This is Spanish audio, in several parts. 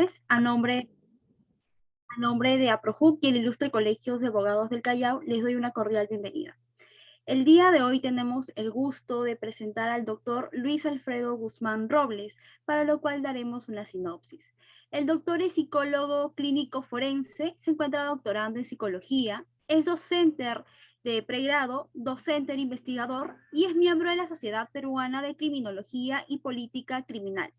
participantes. A nombre de APROJUC y el Ilustre Colegio de Abogados del Callao, les doy una cordial bienvenida. El día de hoy tenemos el gusto de presentar al doctor Luis Alfredo Guzmán Robles, para lo cual daremos una sinopsis. El doctor es psicólogo clínico forense, se encuentra doctorando en psicología, es docente de pregrado, docente investigador y es miembro de la Sociedad Peruana de Criminología y Política Criminal,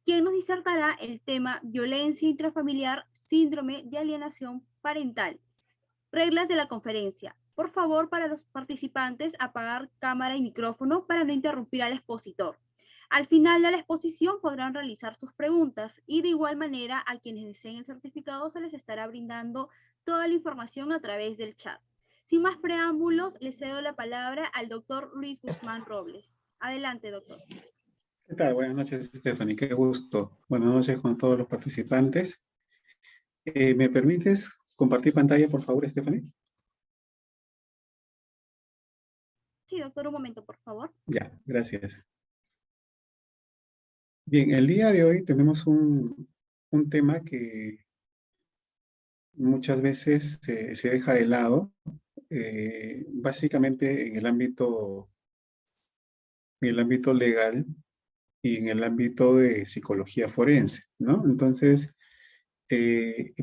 quien nos disertará el tema violencia intrafamiliar, síndrome de alienación parental. Reglas de la conferencia. Por favor, para los participantes, apagar cámara y micrófono para no interrumpir al expositor. Al final de la exposición podrán realizar sus preguntas y de igual manera a quienes deseen el certificado se les estará brindando toda la información a través del chat. Sin más preámbulos, le cedo la palabra al doctor Luis Guzmán Robles. Adelante, doctor. ¿Qué tal? Buenas noches, Stephanie. Qué gusto. Buenas noches con todos los participantes. ¿Me permites compartir pantalla, por favor, Stephanie? Sí, doctor, un momento, por favor. Ya, gracias. Bien, el día de hoy tenemos un tema que muchas veces se deja de lado, básicamente en el ámbito legal y en el ámbito de psicología forense, ¿no? Entonces,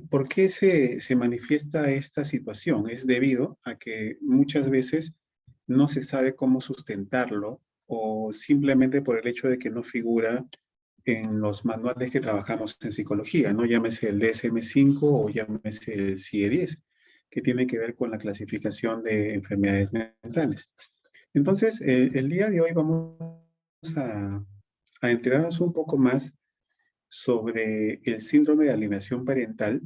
¿por qué se manifiesta esta situación? Es debido a que muchas veces no se sabe cómo sustentarlo o simplemente por el hecho de que no figura en los manuales que trabajamos en psicología, ¿no? Llámese el DSM-5 o llámese el CIE-10, que tiene que ver con la clasificación de enfermedades mentales. Entonces, el día de hoy vamos a enterarnos un poco más sobre el síndrome de alienación parental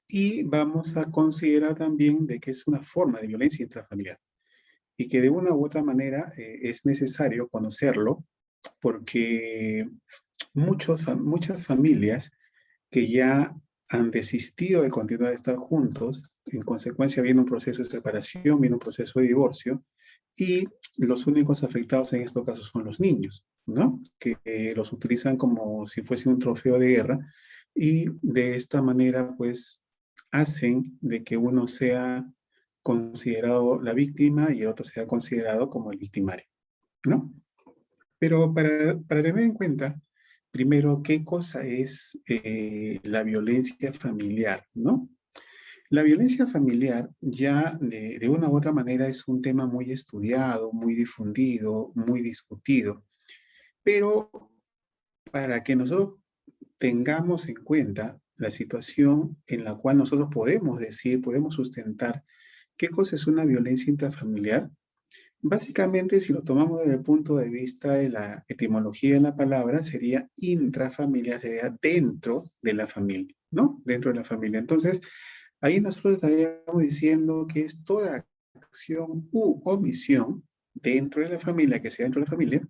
y vamos a considerar también de que es una forma de violencia intrafamiliar y que de una u otra manera es necesario conocerlo porque muchas familias que ya han desistido de continuar a estar juntos, en consecuencia viene un proceso de separación, viene un proceso de divorcio, y los únicos afectados en estos casos son los niños, ¿no? Que los utilizan como si fuese un trofeo de guerra, y de esta manera, pues, hacen de que uno sea considerado la víctima y el otro sea considerado como el victimario, ¿no? Pero para tener en cuenta, primero, ¿qué cosa es la violencia familiar, no? La violencia familiar ya de una u otra manera es un tema muy estudiado, muy difundido, muy discutido, pero para que nosotros tengamos en cuenta la situación en la cual nosotros podemos decir, podemos sustentar qué cosa es una violencia intrafamiliar. Básicamente, si lo tomamos desde el punto de vista de la etimología de la palabra, sería intrafamiliar, sería dentro de la familia, ¿no? Dentro de la familia. Entonces, ahí nosotros estaríamos diciendo que es toda acción u omisión dentro de la familia, que sea dentro de la familia,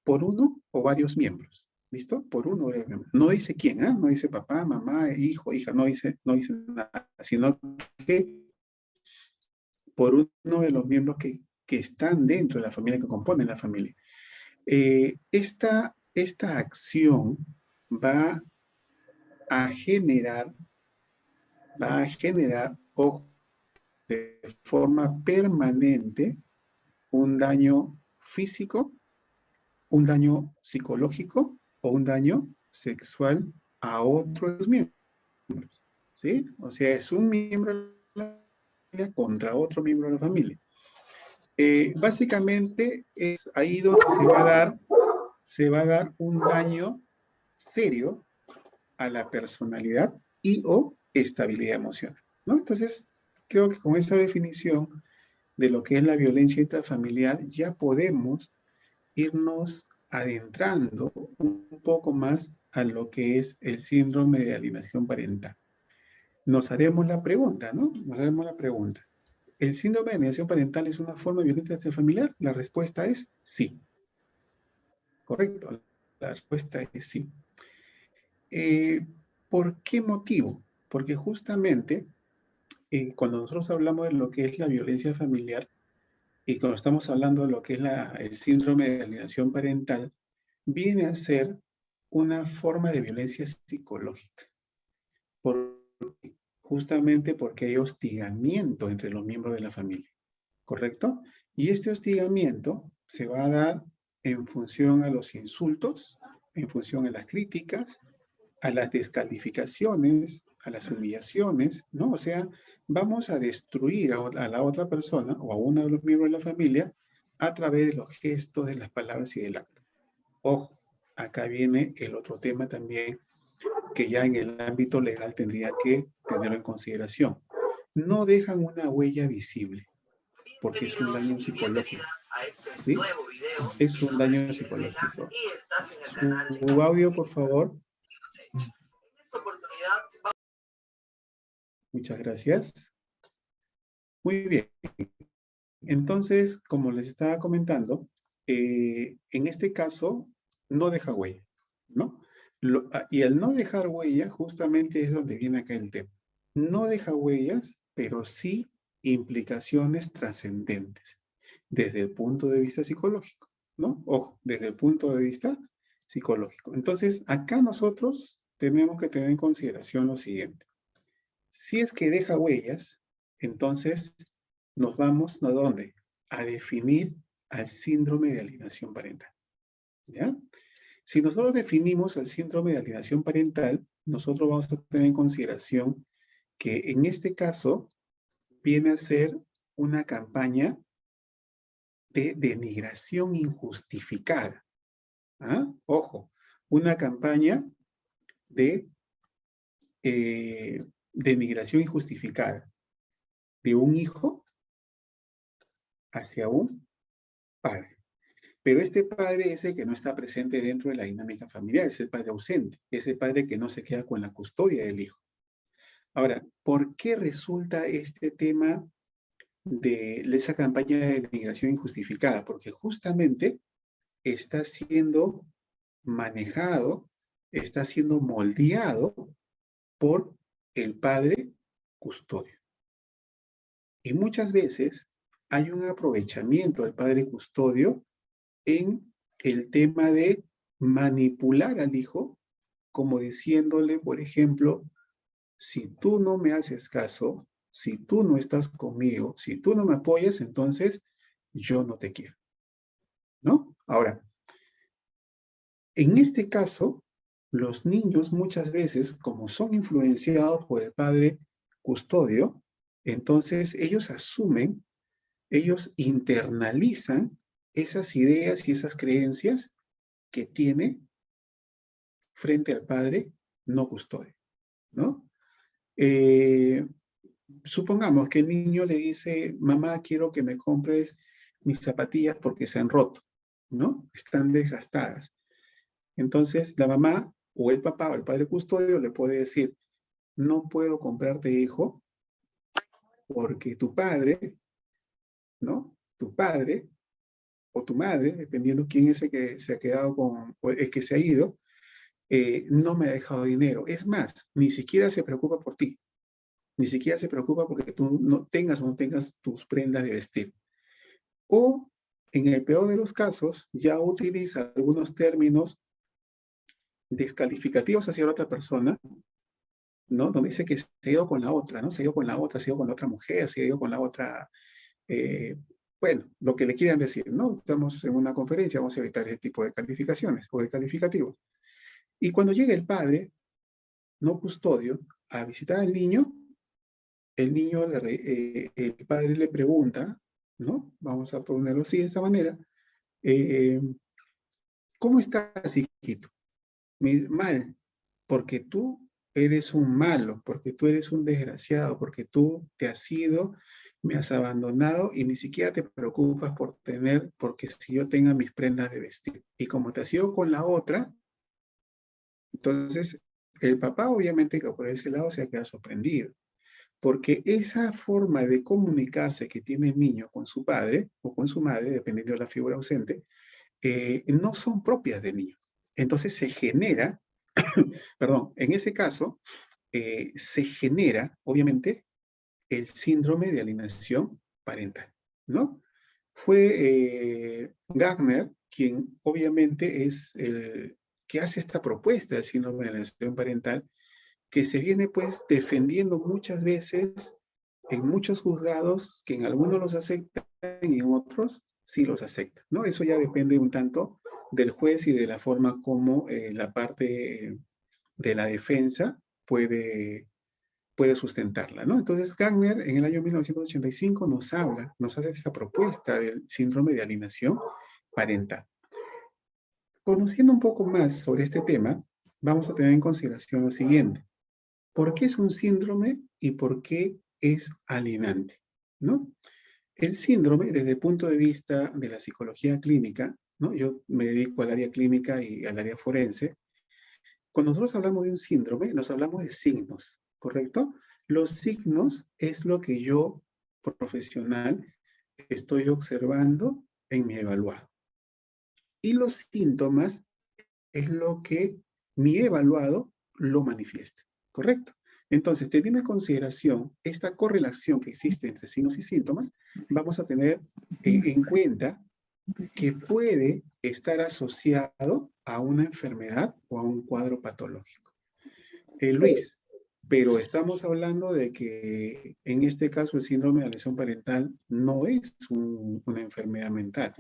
por uno o varios miembros. ¿Listo? Por uno o varios miembros. No dice quién, ¿ah? No dice papá, mamá, hijo, hija, no dice nada, sino que por uno de los miembros que están dentro de la familia, que componen la familia. Esta acción va a generar, ojo, de forma permanente un daño físico, un daño psicológico o un daño sexual a otros miembros, ¿sí? O sea, es un miembro de la familia contra otro miembro de la familia. Básicamente es ahí donde se va a dar un daño serio a la personalidad y o estabilidad emocional, ¿no? Entonces, creo que con esta definición de lo que es la violencia intrafamiliar ya podemos irnos adentrando un poco más a lo que es el síndrome de alienación parental. Nos haremos la pregunta, ¿no? Nos haremos la pregunta. ¿El síndrome de alienación parental es una forma de violencia intrafamiliar? La respuesta es sí. Correcto, la respuesta es sí. ¿Por qué motivo? Porque justamente cuando nosotros hablamos de lo que es la violencia familiar y cuando estamos hablando de lo que es el síndrome de alienación parental, viene a ser una forma de violencia psicológica, justamente porque hay hostigamiento entre los miembros de la familia, ¿correcto? Y este hostigamiento se va a dar en función a los insultos, en función a las críticas, a las descalificaciones, a las humillaciones, ¿no? O sea, vamos a destruir a la otra persona o a uno de los miembros de la familia a través de los gestos, de las palabras y del acto. Ojo, acá viene el otro tema también que ya en el ámbito legal tendría que tenerlo en consideración. No dejan una huella visible porque es un daño psicológico, ¿sí? Es un daño psicológico. Su audio, por favor. Muchas gracias. Muy bien. Entonces, como les estaba comentando, en este caso no deja huella, ¿no? Y al no dejar huella, justamente es donde viene acá el tema. No deja huellas, pero sí implicaciones trascendentes desde el punto de vista psicológico, ¿no? Ojo, desde el punto de vista psicológico. Entonces, acá nosotros tenemos que tener en consideración lo siguiente. Si es que deja huellas, entonces nos vamos, ¿a dónde? A definir al síndrome de alienación parental, ¿ya? Si nosotros definimos el síndrome de alienación parental, nosotros vamos a tener en consideración que en este caso viene a ser una campaña de denigración injustificada. ¿Ah? Ojo, una campaña de denigración injustificada de un hijo hacia un padre. Pero este padre es el que no está presente dentro de la dinámica familiar, es el padre ausente, es el padre que no se queda con la custodia del hijo. Ahora, ¿por qué resulta este tema de esa campaña de migración injustificada? Porque justamente está siendo manejado, está siendo moldeado por el padre custodio. Y muchas veces hay un aprovechamiento del padre custodio en el tema de manipular al hijo, como diciéndole, por ejemplo, si tú no me haces caso, si tú no estás conmigo, si tú no me apoyas, entonces yo no te quiero, ¿no? Ahora, en este caso, los niños muchas veces, como son influenciados por el padre custodio, entonces ellos asumen, ellos internalizan esas ideas y esas creencias que tiene frente al padre no custodio, ¿no? Supongamos que el niño le dice, mamá, quiero que me compres mis zapatillas porque se han roto, ¿no? Están desgastadas. Entonces, la mamá o el papá o el padre custodio le puede decir, no puedo comprarte, hijo, porque tu padre, ¿no? Tu padre o tu madre, dependiendo quién es el que se ha quedado con, o el que se ha ido, no me ha dejado dinero. Es más, ni siquiera se preocupa por ti. Ni siquiera se preocupa porque tú no tengas o no tengas tus prendas de vestir. O, en el peor de los casos, ya utiliza algunos términos descalificativos hacia la otra persona, ¿no? Donde dice que se ha ido con la otra, ¿no? Se ha ido con la otra, se ha ido con la otra mujer, se ha ido con la otra, bueno, lo que le quieran decir, ¿no? Estamos en una conferencia, vamos a evitar ese tipo de calificaciones o de calificativos. Y cuando llega el padre, no custodio, a visitar al niño, el niño, el padre le pregunta, ¿no? Vamos a ponerlo así, de esta manera, ¿cómo estás, hijito? Mal, porque tú eres un malo, porque tú eres un desgraciado, porque tú te has ido, me has abandonado y ni siquiera te preocupas por tener, porque si yo tenga mis prendas de vestir. Y como te has ido con la otra, entonces el papá obviamente que por ese lado se ha quedado sorprendido. Porque esa forma de comunicarse que tiene el niño con su padre o con su madre, dependiendo de la figura ausente, no son propias del niño. Entonces se genera, perdón, en ese caso, se genera, obviamente, el síndrome de alienación parental, ¿no? Fue Gardner quien obviamente es que hace esta propuesta del síndrome de alienación parental, que se viene pues defendiendo muchas veces en muchos juzgados, que en algunos los aceptan y en otros sí los aceptan, ¿no? Eso ya depende un tanto del juez y de la forma como la parte de la defensa puede sustentarla, ¿no? Entonces, Gardner en el año 1985 nos hace esta propuesta del síndrome de alienación parental. Conociendo un poco más sobre este tema, vamos a tener en consideración lo siguiente. ¿Por qué es un síndrome y por qué es alienante? ¿No? El síndrome, desde el punto de vista de la psicología clínica, ¿no? Yo me dedico al área clínica y al área forense. Cuando nosotros hablamos de un síndrome, nos hablamos de signos, ¿correcto? Los signos es lo que yo, profesional, estoy observando en mi evaluado. Y los síntomas es lo que mi evaluado lo manifiesta, ¿correcto? Entonces, teniendo en consideración esta correlación que existe entre signos y síntomas, vamos a tener en cuenta que puede estar asociado a una enfermedad o a un cuadro patológico. Luis, pero estamos hablando de que en este caso el síndrome de alienación parental no es una enfermedad mental.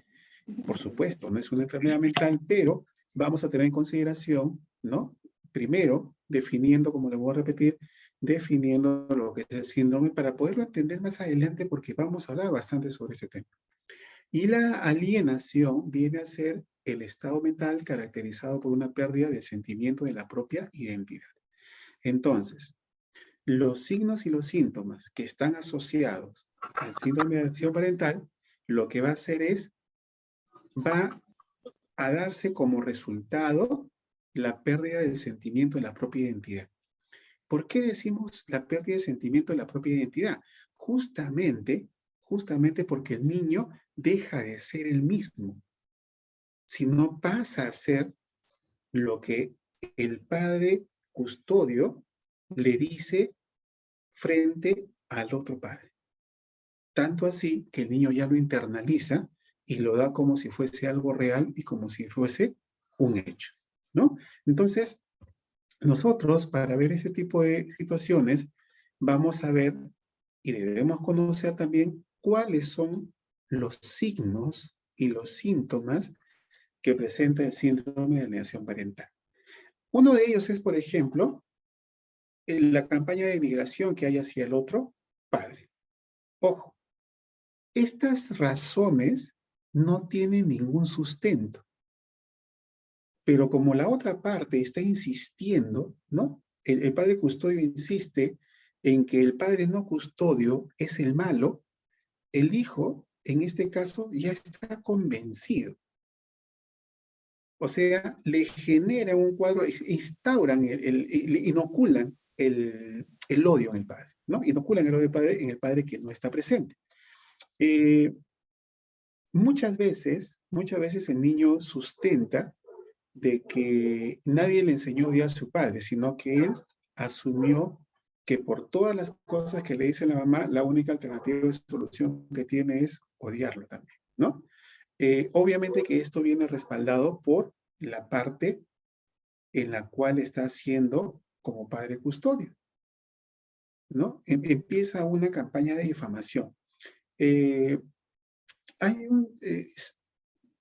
Por supuesto, no es una enfermedad mental, pero vamos a tener en consideración, ¿no? Primero, definiendo, como le voy a repetir, definiendo lo que es el síndrome para poderlo entender más adelante porque vamos a hablar bastante sobre ese tema. Y la alienación viene a ser el estado mental caracterizado por una pérdida del sentimiento de la propia identidad. Entonces, los signos y los síntomas que están asociados al síndrome de alienación parental, lo que va a hacer es, va a darse como resultado la pérdida del sentimiento de la propia identidad. ¿Por qué decimos la pérdida de sentimiento de la propia identidad? Justamente porque el niño deja de ser el mismo, si no pasa a ser lo que el padre custodio le dice frente al otro padre. Tanto así que el niño ya lo internaliza y lo da como si fuese algo real y como si fuese un hecho, ¿no? Entonces, nosotros para ver ese tipo de situaciones vamos a ver y debemos conocer también cuáles son los signos y los síntomas que presenta el síndrome de alienación parental. Uno de ellos es, por ejemplo, la campaña de migración que hay hacia el otro padre. Ojo, estas razones no tienen ningún sustento, pero como la otra parte está insistiendo, ¿no? El padre custodio insiste en que el padre no custodio es el malo, el hijo, en este caso, ya está convencido. O sea, le genera un cuadro, instauran, inoculan el odio en el padre, ¿no? Inoculan el odio en el padre que no está presente. Muchas veces el niño sustenta de que nadie le enseñó a odiar a su padre, sino que él asumió que por todas las cosas que le dice la mamá, la única alternativa de solución que tiene es odiarlo también, ¿no? Obviamente que esto viene respaldado por la parte en la cual está haciendo como padre custodio, ¿no? Empieza una campaña de difamación. Hay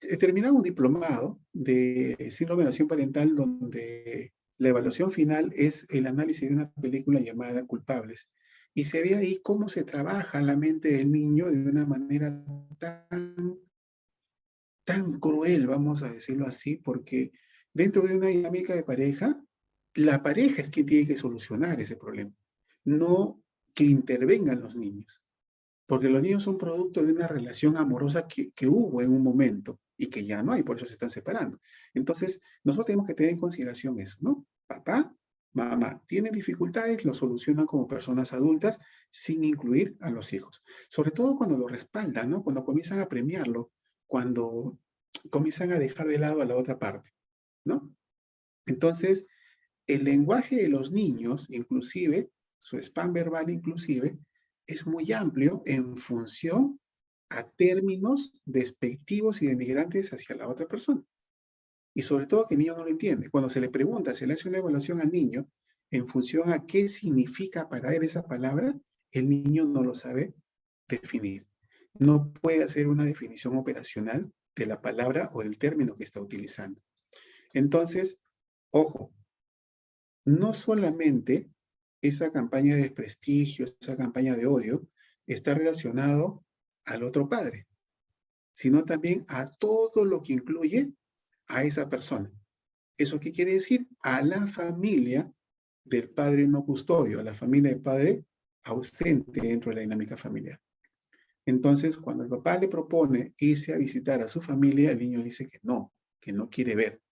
he terminado un diplomado de síndrome de alienación parental donde la evaluación final es el análisis de una película llamada Culpables. Y se ve ahí cómo se trabaja la mente del niño de una manera tan cruel, vamos a decirlo así, porque dentro de una dinámica de pareja, la pareja es quien tiene que solucionar ese problema, no que intervengan los niños. Porque los niños son producto de una relación amorosa que hubo en un momento y que ya no hay, por eso se están separando. Entonces, nosotros tenemos que tener en consideración eso, ¿no? Papá, mamá, tienen dificultades, lo solucionan como personas adultas sin incluir a los hijos. Sobre todo cuando lo respaldan, ¿no? Cuando comienzan a premiarlo, cuando comienzan a dejar de lado a la otra parte, ¿no? Entonces, el lenguaje de los niños, inclusive, su spam verbal inclusive, es muy amplio en función a términos despectivos y denigrantes hacia la otra persona. Y sobre todo que el niño no lo entiende. Cuando se le pregunta, se le hace una evaluación al niño en función a qué significa para él esa palabra, el niño no lo sabe definir. No puede hacer una definición operacional de la palabra o del término que está utilizando. Entonces, ojo, no solamente esa campaña de desprestigio, esa campaña de odio, está relacionado al otro padre, sino también a todo lo que incluye a esa persona. ¿Eso qué quiere decir? A la familia del padre no custodio, a la familia del padre ausente dentro de la dinámica familiar. Entonces, cuando el papá le propone irse a visitar a su familia, el niño dice que no quiere ver,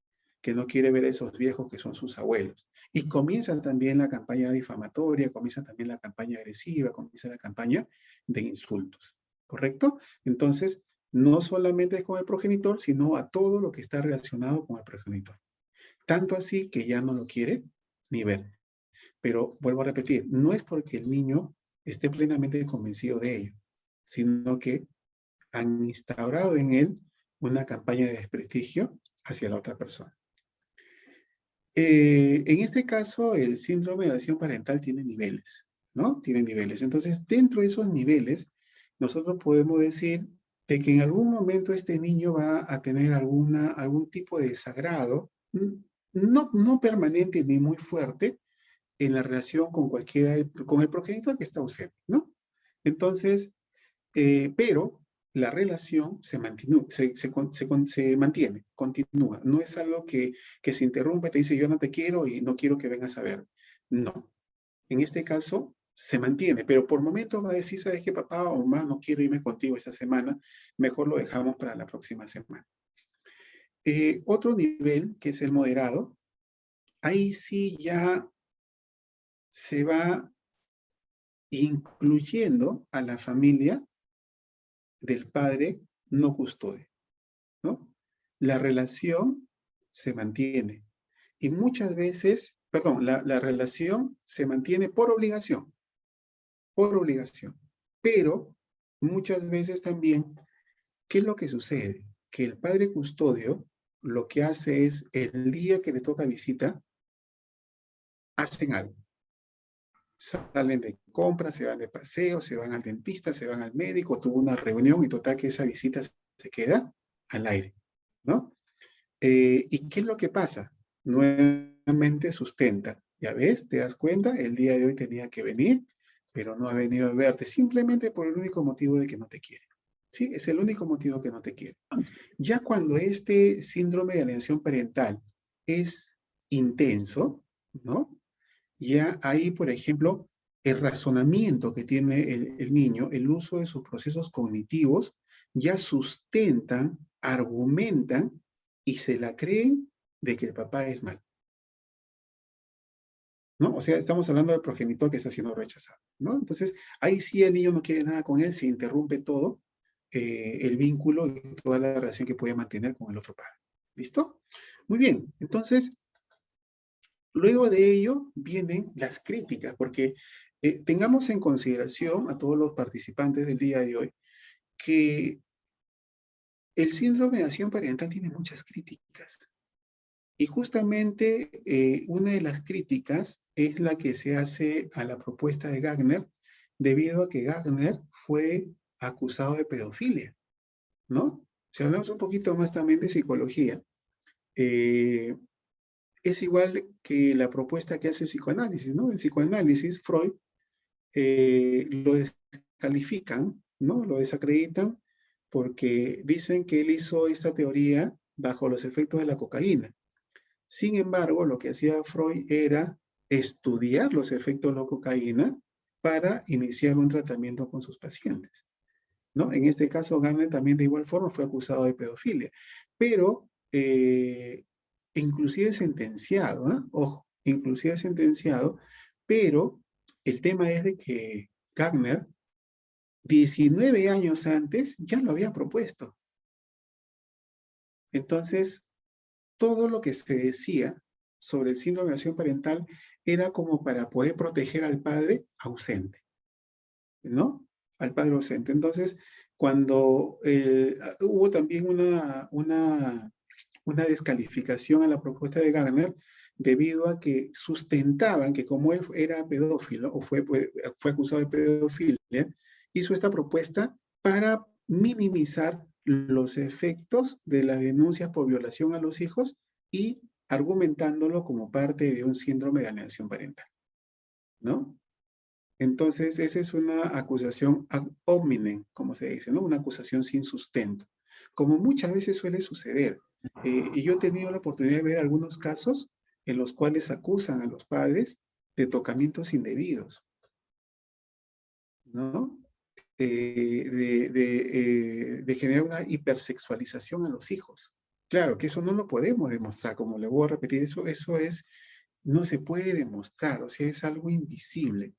que no quiere ver a esos viejos que son sus abuelos. Y comienza también la campaña difamatoria, comienza también la campaña agresiva, comienza la campaña de insultos. ¿Correcto? Entonces, no solamente es con el progenitor, sino a todo lo que está relacionado con el progenitor. Tanto así que ya no lo quiere ni ver. Pero vuelvo a repetir, no es porque el niño esté plenamente convencido de ello, sino que han instaurado en él una campaña de desprestigio hacia la otra persona. En este caso, el síndrome de alienación parental tiene niveles, ¿no? Tiene niveles. Entonces, dentro de esos niveles, nosotros podemos decir de que en algún momento este niño va a tener algún tipo de desagrado, no permanente ni muy fuerte, en la relación con con el progenitor que está ausente, ¿no? Entonces, pero la relación se mantiene, continúa. No es algo que se interrumpe, te dice yo no te quiero y no quiero que vengas a ver. No. En este caso, se mantiene, pero por momentos va a decir, ¿sabes qué, papá o mamá? No quiero irme contigo esta semana, mejor lo dejamos para la próxima semana. Otro nivel, que es el moderado, ahí sí ya se va incluyendo a la familia del padre no custodio, ¿no? La relación se mantiene y muchas veces, perdón, la relación se mantiene por obligación, pero muchas veces también, ¿qué es lo que sucede? Que el padre custodio lo que hace es, el día que le toca visita, hacen algo. Salen de compras, se van de paseo, se van al dentista, se van al médico, tuvo una reunión y total que esa visita se queda al aire, ¿no? ¿Y qué es lo que pasa? Nuevamente sustenta. Ya ves, te das cuenta, el día de hoy tenía que venir, pero no ha venido a verte simplemente por el único motivo de que no te quiere. ¿Sí? Es el único motivo que no te quiere. Ya cuando este síndrome de alienación parental es intenso, ¿no? Ya ahí, por ejemplo, el razonamiento que tiene el niño, el uso de sus procesos cognitivos, ya sustentan, argumentan y se la creen de que el papá es malo, ¿no? O sea, estamos hablando del progenitor que está siendo rechazado, ¿no? Entonces, ahí sí el niño no quiere nada con él, se interrumpe todo el vínculo y toda la relación que puede mantener con el otro padre. ¿Listo? Muy bien, entonces, luego de ello vienen las críticas, porque tengamos en consideración a todos los participantes del día de hoy que el síndrome de alienación parental tiene muchas críticas. Y justamente una de las críticas es la que se hace a la propuesta de Gagner, debido a que Gagner fue acusado de pedofilia, ¿no? Si hablamos un poquito más también de psicología, eh, es igual que la propuesta que hace el psicoanálisis, ¿no? El psicoanálisis, Freud, lo descalifican, ¿no? Lo desacreditan porque dicen que él hizo esta teoría bajo los efectos de la cocaína. Sin embargo, lo que hacía Freud era estudiar los efectos de la cocaína para iniciar un tratamiento con sus pacientes, ¿no? En este caso, Gardner también de igual forma fue acusado de pedofilia, pero inclusive sentenciado, ¿eh? Ojo, inclusive sentenciado, pero el tema es de que Gardner, 19 años antes, ya lo había propuesto. Entonces, todo lo que se decía sobre el síndrome de alienación parental era como para poder proteger al padre ausente, ¿no? Al padre ausente. Entonces, cuando hubo también una una descalificación a la propuesta de Gardner debido a que sustentaban que como él era pedófilo o fue acusado de pedofilia, hizo esta propuesta para minimizar los efectos de las denuncias por violación a los hijos y argumentándolo como parte de un síndrome de alienación parental, ¿no? Entonces, esa es una acusación ad hominem, como se dice, ¿no? Una acusación sin sustento, como muchas veces suele suceder. Y yo he tenido la oportunidad de ver algunos casos en los cuales acusan a los padres de tocamientos indebidos, ¿no? De generar una hipersexualización a los hijos. Claro que eso no lo podemos demostrar, como le voy a repetir, eso es, no se puede demostrar, o sea, es algo invisible.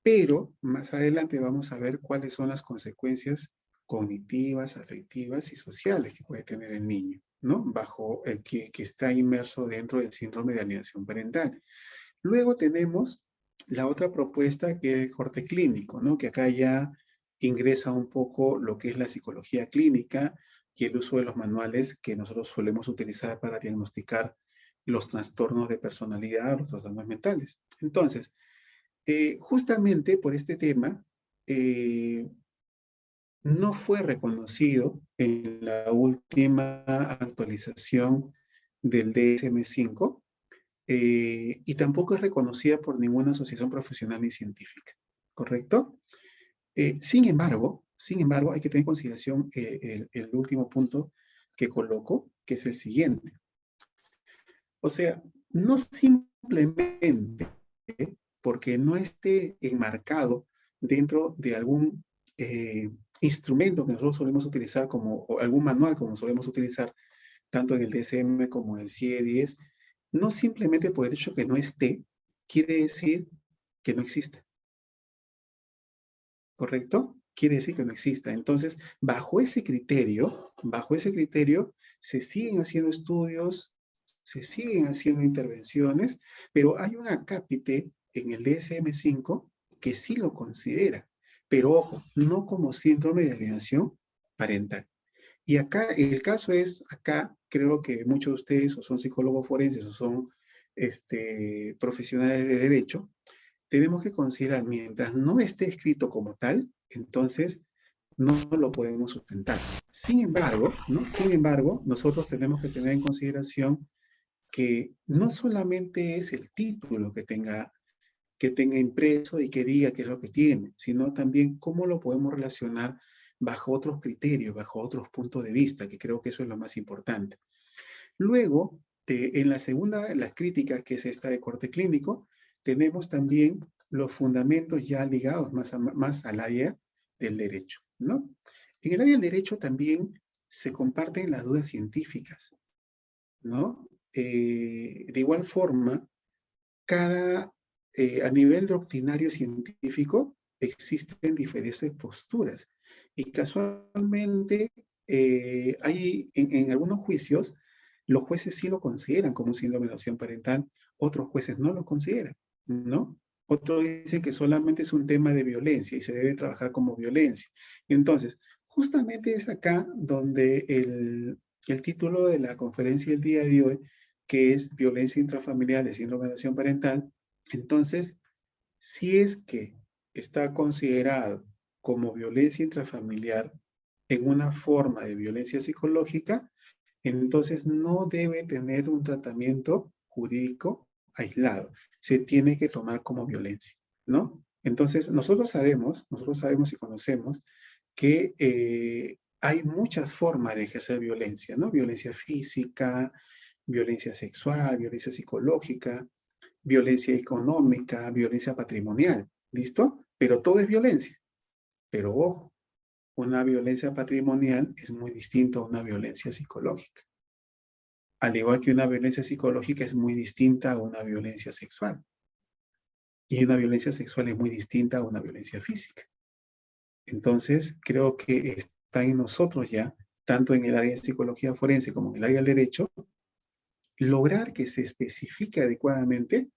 Pero más adelante vamos a ver cuáles son las consecuencias cognitivas, afectivas y sociales que puede tener el niño, ¿no? Bajo el que está inmerso dentro del síndrome de alienación parental. Luego tenemos la otra propuesta que es corte clínico, ¿no? Que acá ya ingresa un poco lo que es la psicología clínica y el uso de los manuales que nosotros solemos utilizar para diagnosticar los trastornos de personalidad, los trastornos mentales. Entonces, justamente por este tema, no fue reconocido en la última actualización del DSM-5 y tampoco es reconocida por ninguna asociación profesional ni científica, ¿correcto? Sin embargo, hay que tener en consideración el último punto que coloco, que es el siguiente. O sea, no simplemente porque no esté enmarcado dentro de algún instrumento que nosotros solemos utilizar o algún manual como solemos utilizar tanto en el DSM como en el CIE-10, no simplemente por el hecho que no esté, quiere decir que no exista. ¿Correcto? Quiere decir que no exista. Entonces, bajo ese criterio, se siguen haciendo estudios, se siguen haciendo intervenciones, pero hay un acápite en el DSM-5 que sí lo considera. Pero ojo, no como síndrome de alienación parental. Y acá, el caso es, acá creo que muchos de ustedes o son psicólogos forenses o son profesionales de derecho, tenemos que considerar, mientras no esté escrito como tal, entonces no lo podemos sustentar. Sin embargo, ¿no? Sin embargo, nosotros tenemos que tener en consideración que no solamente es el título que tenga impreso y que diga qué es lo que tiene, sino también cómo lo podemos relacionar bajo otros criterios, bajo otros puntos de vista, que creo que eso es lo más importante. Luego, en la segunda, las críticas, que es esta de corte clínico, tenemos también los fundamentos ya ligados más al área del derecho, ¿no? En el área del derecho también se comparten las dudas científicas, ¿no? De igual forma, a nivel doctrinario científico existen diferentes posturas y casualmente hay en algunos juicios los jueces sí lo consideran como un síndrome de alienación parental, otros jueces no lo consideran, ¿no? Otros dicen que solamente es un tema de violencia y se debe trabajar como violencia. Entonces, justamente es acá donde el título de la conferencia del día de hoy, que es violencia intrafamiliar y síndrome de alienación parental, entonces, si es que está considerado como violencia intrafamiliar en una forma de violencia psicológica, entonces no debe tener un tratamiento jurídico aislado. Se tiene que tomar como violencia, ¿no? Entonces, nosotros sabemos y conocemos que hay muchas formas de ejercer violencia, ¿no? Violencia física, violencia sexual, violencia psicológica, violencia económica, violencia patrimonial, ¿listo? Pero todo es violencia. Pero ojo, una violencia patrimonial es muy distinta a una violencia psicológica. Al igual que una violencia psicológica es muy distinta a una violencia sexual. Y una violencia sexual es muy distinta a una violencia física. Entonces, creo que está en nosotros ya, tanto en el área de psicología forense como en el área del derecho, lograr que se especifique adecuadamente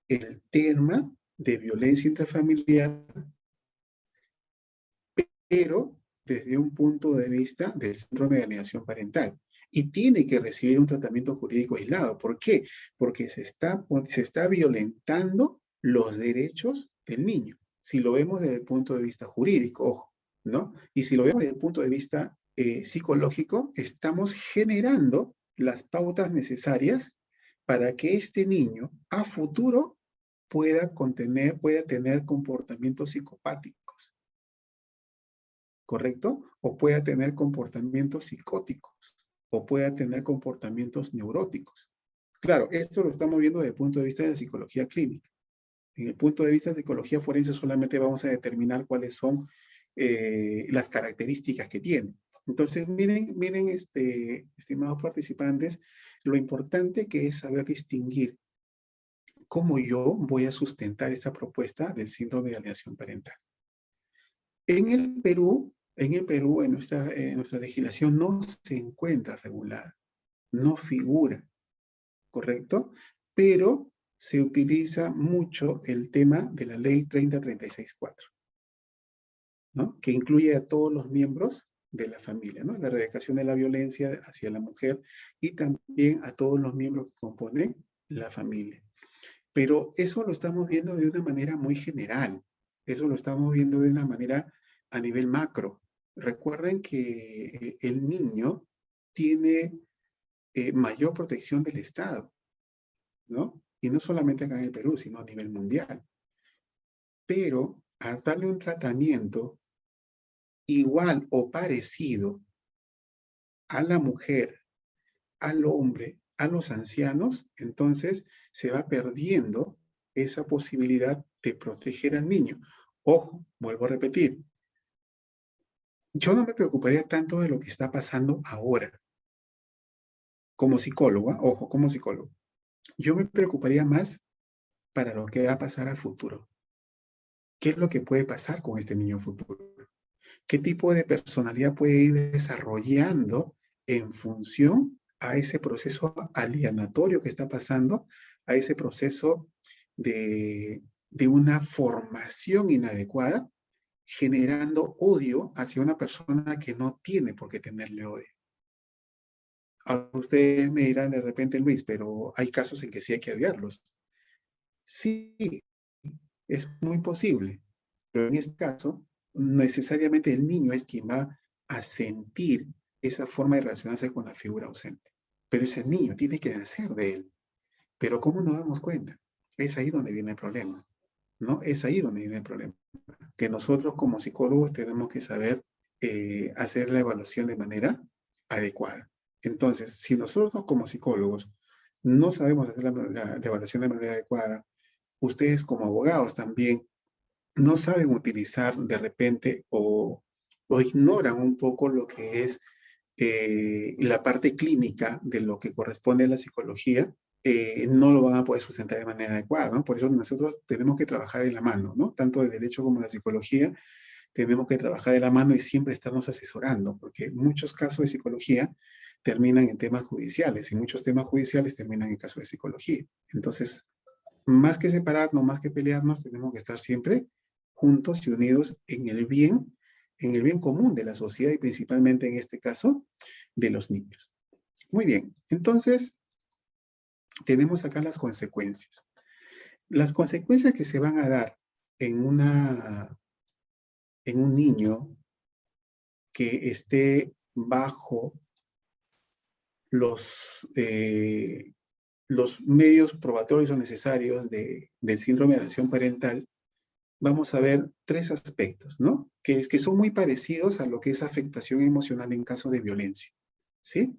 el tema de violencia intrafamiliar, pero desde un punto de vista del síndrome de alienación parental. y tiene que recibir un tratamiento jurídico aislado. ¿Por qué? Porque se está violentando los derechos del niño. Si lo vemos desde el punto de vista jurídico, ojo, ¿no? Y si lo vemos desde el punto de vista psicológico, estamos generando las pautas necesarias para que este niño a futuro pueda tener comportamientos psicopáticos, ¿correcto? O pueda tener comportamientos psicóticos, o pueda tener comportamientos neuróticos. Claro, esto lo estamos viendo desde el punto de vista de la psicología clínica. En el punto de vista de psicología forense solamente vamos a determinar cuáles son las características que tiene. Entonces, miren estimados participantes, lo importante que es saber distinguir cómo yo voy a sustentar esta propuesta del síndrome de alienación parental. En nuestra legislación no se encuentra regulada, no figura, ¿correcto? Pero se utiliza mucho el tema de la ley 3036-4, ¿no? Que incluye a todos los miembros de la familia, ¿no? La erradicación de la violencia hacia la mujer y también a todos los miembros que componen la familia. Pero eso lo estamos viendo de una manera muy general. Eso lo estamos viendo de una manera a nivel macro. Recuerden que el niño tiene mayor protección del Estado, ¿no? Y no solamente acá en el Perú, sino a nivel mundial. Pero al darle un tratamiento igual o parecido a la mujer, al hombre, a los ancianos, entonces se va perdiendo esa posibilidad de proteger al niño. Ojo, vuelvo a repetir, yo no me preocuparía tanto de lo que está pasando ahora. Como psicóloga, ojo, como psicólogo, yo me preocuparía más para lo que va a pasar a futuro. ¿Qué es lo que puede pasar con este niño futuro? ¿Qué tipo de personalidad puede ir desarrollando en función a ese proceso alienatorio que está pasando, a ese proceso de una formación inadecuada, generando odio hacia una persona que no tiene por qué tenerle odio? Ahora ustedes me dirán de repente, Luis, pero hay casos en que sí hay que odiarlos. Sí, es muy posible, pero en este caso, necesariamente el niño es quien va a sentir esa forma de relacionarse con la figura ausente. Pero ese niño tiene que nacer de él. Pero ¿cómo nos damos cuenta? Es ahí donde viene el problema, ¿no? Es ahí donde viene el problema. Que nosotros como psicólogos tenemos que saber hacer la evaluación de manera adecuada. Entonces, si nosotros como psicólogos no sabemos hacer la evaluación de manera adecuada, ustedes como abogados también no saben utilizar de repente o ignoran un poco lo que es la parte clínica de lo que corresponde a la psicología, no lo van a poder sustentar de manera adecuada, ¿no? Por eso nosotros tenemos que trabajar de la mano, ¿no? Tanto el derecho como la psicología, tenemos que trabajar de la mano y siempre estarnos asesorando, porque muchos casos de psicología terminan en temas judiciales y muchos temas judiciales terminan en casos de psicología. Entonces, más que separarnos, más que pelearnos, tenemos que estar siempre juntos y unidos en el bien común de la sociedad y principalmente en este caso de los niños. Muy bien, entonces tenemos acá las consecuencias. Las consecuencias que se van a dar en un niño que esté bajo los medios probatorios o necesarios del síndrome de alienación parental, vamos a ver tres aspectos, ¿no? Que son muy parecidos a lo que es afectación emocional en caso de violencia, ¿sí?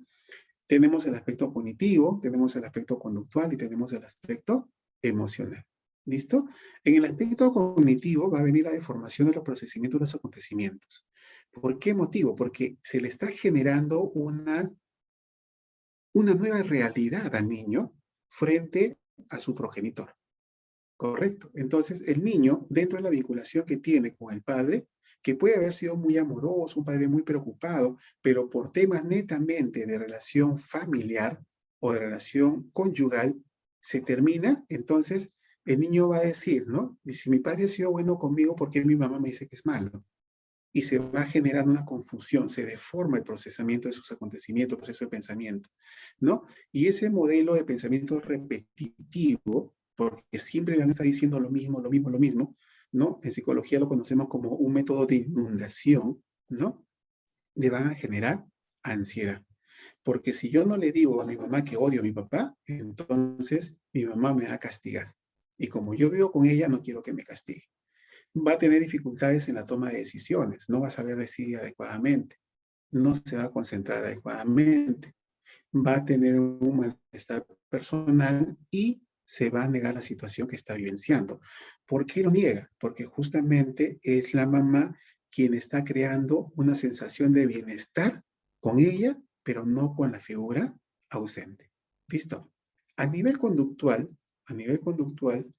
Tenemos el aspecto cognitivo, tenemos el aspecto conductual y tenemos el aspecto emocional. ¿Listo? En el aspecto cognitivo va a venir la deformación de los procesamientos de los acontecimientos. ¿Por qué motivo? Porque se le está generando una nueva realidad al niño frente a su progenitor. Correcto. Entonces, el niño, dentro de la vinculación que tiene con el padre, que puede haber sido muy amoroso, un padre muy preocupado, pero por temas netamente de relación familiar o de relación conyugal, se termina, entonces el niño va a decir, ¿no? Y si mi padre ha sido bueno conmigo, ¿por qué mi mamá me dice que es malo? y se va generando una confusión, se deforma el procesamiento de sus acontecimientos, el proceso de pensamiento, ¿no? Y ese modelo de pensamiento repetitivo, porque siempre le van a estar diciendo lo mismo, lo mismo, lo mismo, ¿no? En psicología lo conocemos como un método de inundación, ¿no? Le van a generar ansiedad. Porque si yo no le digo a mi mamá que odio a mi papá, entonces mi mamá me va a castigar. Y como yo vivo con ella, no quiero que me castigue. Va a tener dificultades en la toma de decisiones, no va a saber decidir adecuadamente, no se va a concentrar adecuadamente, va a tener un malestar personal y se va a negar la situación que está vivenciando. ¿Por qué lo niega? Porque justamente es la mamá quien está creando una sensación de bienestar con ella, pero no con la figura ausente. ¿Listo? A nivel conductual, a nivel conductual,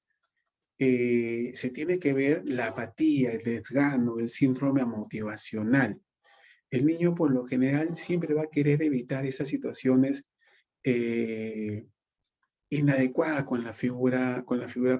se tiene que ver la apatía, el desgano, el síndrome motivacional. El niño por lo general siempre va a querer evitar esas situaciones eh, inadecuadas con la figura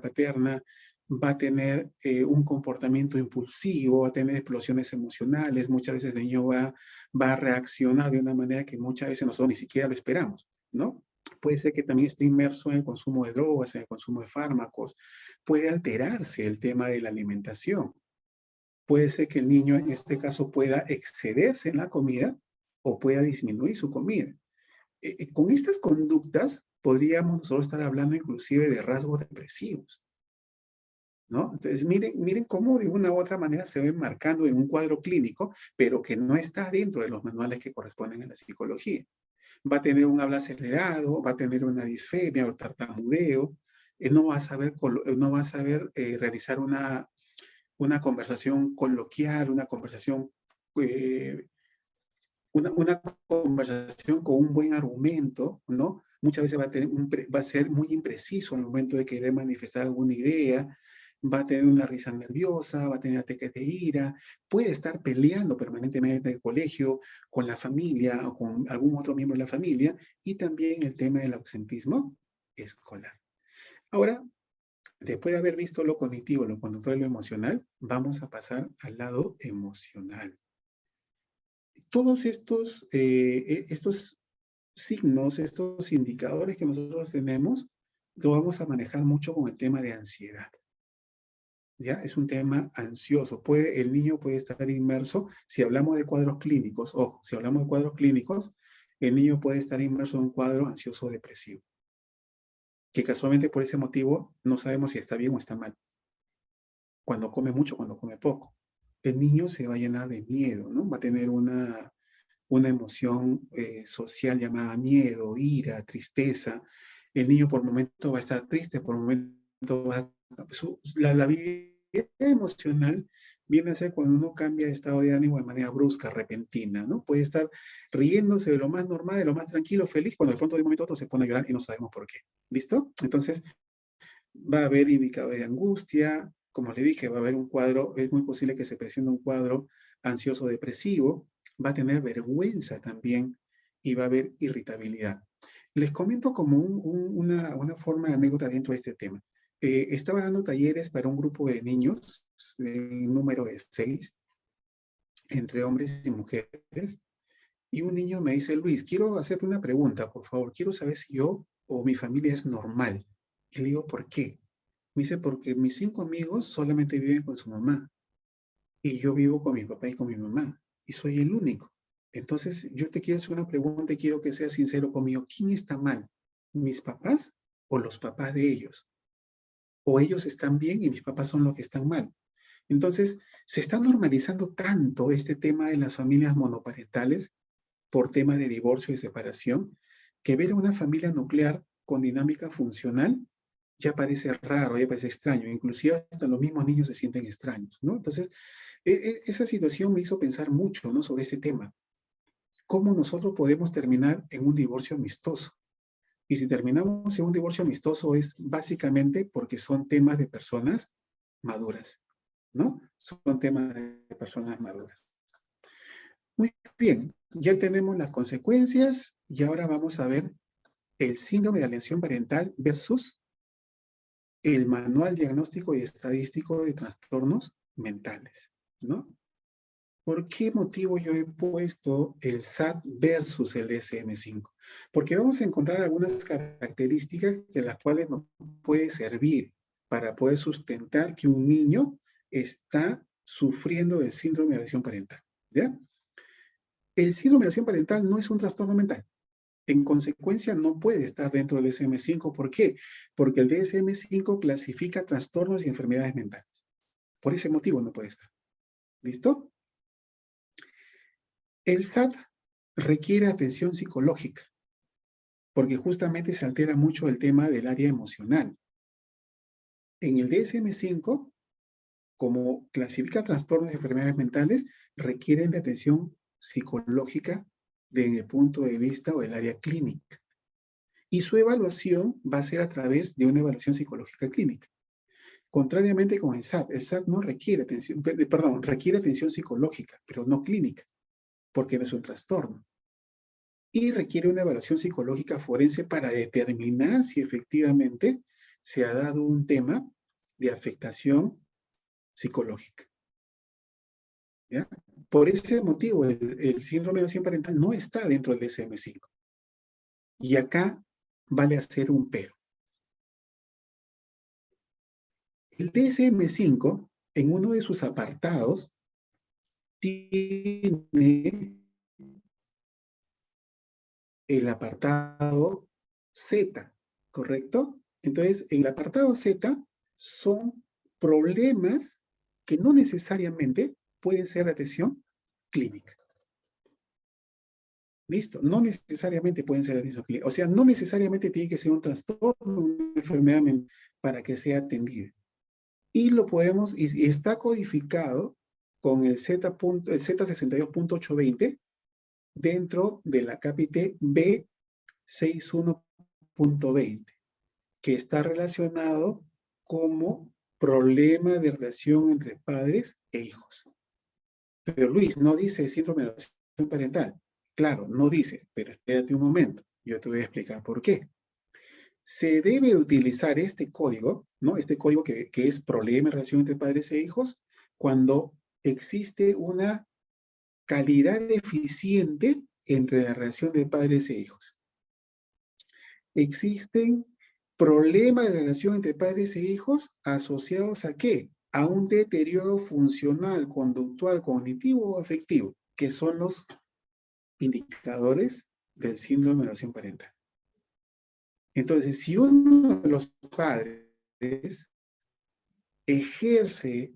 paterna, va a tener un comportamiento impulsivo, va a tener explosiones emocionales, muchas veces el niño va a reaccionar de una manera que muchas veces nosotros ni siquiera lo esperamos, ¿no? Puede ser que también esté inmerso en el consumo de drogas, en el consumo de fármacos, puede alterarse el tema de la alimentación, puede ser que el niño en este caso pueda excederse en la comida o pueda disminuir su comida. Con estas conductas podríamos nosotros estar hablando inclusive de rasgos depresivos, ¿no? Entonces, miren cómo de una u otra manera se ven marcando en un cuadro clínico, pero que no está dentro de los manuales que corresponden a la psicología. Va a tener un habla acelerado, va a tener una disfemia o tartamudeo, no va a saber realizar una conversación coloquial, eh, una conversación con un buen argumento, ¿no? Muchas veces va a ser muy impreciso en el momento de querer manifestar alguna idea, va a tener una risa nerviosa, va a tener ataques de ira, puede estar peleando permanentemente en el colegio, con la familia o con algún otro miembro de la familia, y también el tema del ausentismo escolar. Ahora, después de haber visto lo cognitivo, lo conductual y lo emocional, vamos a pasar al lado emocional. Todos estos signos, estos indicadores que nosotros tenemos, lo vamos a manejar mucho con el tema de ansiedad. ¿Ya? Es un tema ansioso. El niño puede estar inmerso, si hablamos de cuadros clínicos, ojo, si hablamos de cuadros clínicos, el niño puede estar inmerso en un cuadro ansioso depresivo, que casualmente por ese motivo no sabemos si está bien o está mal. Cuando come mucho, cuando come poco. El niño se va a llenar de miedo, ¿no? Va a tener una emoción social llamada miedo, ira, tristeza. El niño por momento va a estar triste, por momento va a... La vida emocional viene a ser cuando uno cambia de estado de ánimo de manera brusca, repentina, ¿no? Puede estar riéndose de lo más normal, de lo más tranquilo, feliz, cuando de pronto de un momento a otro se pone a llorar y no sabemos por qué. ¿Listo? Entonces, va a haber indicadores de angustia, como le dije, va a haber un cuadro, es muy posible que se presente un cuadro ansioso depresivo, va a tener vergüenza también y va a haber irritabilidad. Les comento como una forma de anécdota dentro de este tema. Estaba dando talleres para un grupo de niños, número de 6, entre hombres y mujeres, y un niño me dice, Luis, quiero hacerte una pregunta, por favor, quiero saber si yo o mi familia es normal. Y le digo, ¿por qué? Me dice, porque mis 5 amigos solamente viven con su mamá y yo vivo con mi papá y con mi mamá y soy el único. Entonces, yo te quiero hacer una pregunta y quiero que seas sincero conmigo. ¿Quién está mal? ¿Mis papás o los papás de ellos? ¿O ellos están bien y mis papás son los que están mal? Entonces, se está normalizando tanto este tema de las familias monoparentales por temas de divorcio y separación, que ver una familia nuclear con dinámica funcional ya parece raro, ya parece extraño, inclusive hasta los mismos niños se sienten extraños, ¿no? Entonces, esa situación me hizo pensar mucho, ¿no? Sobre ese tema. ¿Cómo nosotros podemos terminar en un divorcio amistoso? Y si terminamos en un divorcio amistoso es básicamente porque son temas de personas maduras, ¿no? Son temas de personas maduras. Muy bien, ya tenemos las consecuencias y ahora vamos a ver el síndrome de alienación parental versus el manual diagnóstico y estadístico de trastornos mentales, ¿no? ¿Por qué motivo yo he puesto el SAT versus el DSM-5? Porque vamos a encontrar algunas características de las cuales nos puede servir para poder sustentar que un niño está sufriendo del síndrome de alienación parental. ¿Ya? El síndrome de alienación parental no es un trastorno mental. En consecuencia, no puede estar dentro del DSM-5. ¿Por qué? Porque el DSM-5 clasifica trastornos y enfermedades mentales. Por ese motivo no puede estar. ¿Listo? El SAT requiere atención psicológica, porque justamente se altera mucho el tema del área emocional. En el DSM-5, como clasifica trastornos y enfermedades mentales, requieren de atención psicológica desde el punto de vista o del área clínica. Y su evaluación va a ser a través de una evaluación psicológica clínica. Contrariamente con el SAT no requiere atención, perdón, requiere atención psicológica, pero no clínica, porque no es un trastorno. Y requiere una evaluación psicológica forense para determinar si efectivamente se ha dado un tema de afectación psicológica. ¿Ya? Por ese motivo, el síndrome de alienación parental no está dentro del DSM-5. Y acá vale hacer un pero. El DSM-5, en uno de sus apartados, tiene el apartado Z, ¿correcto? Entonces, en el apartado Z son problemas que no necesariamente pueden ser de atención clínica. ¿Listo? No necesariamente pueden ser de atención clínica. O sea, no necesariamente tiene que ser un trastorno, una enfermedad mental para que sea atendida. Y lo podemos, y está codificado con el Z62.820 dentro de la cápite B61.20, que está relacionado como problema de relación entre padres e hijos. Pero Luis, no dice síndrome de alienación parental. Claro, no dice, pero espérate un momento, yo te voy a explicar por qué. Se debe utilizar este código, ¿no? Este código que es problema de relación entre padres e hijos, cuando existe una calidad deficiente entre la relación de padres e hijos. Existen problemas de relación entre padres e hijos asociados ¿a qué? A un deterioro funcional, conductual, cognitivo o afectivo, que son los indicadores del síndrome de alienación parental. Entonces, si uno de los padres ejerce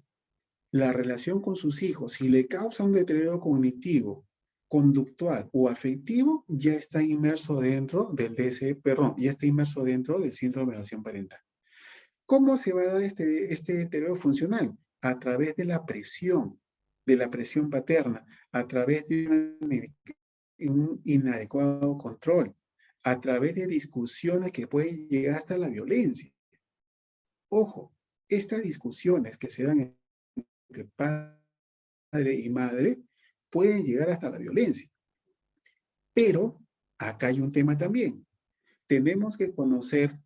la relación con sus hijos y le causa un deterioro cognitivo, conductual o afectivo, ya está inmerso dentro del ya está inmerso dentro del síndrome de alienación parental. ¿Cómo se va a dar este deterioro funcional? A través de la presión paterna, a través de un inadecuado control, a través de discusiones que pueden llegar hasta la violencia. Ojo, estas discusiones que se dan entre padre y madre pueden llegar hasta la violencia. Pero acá hay un tema también. Tenemos que conocer,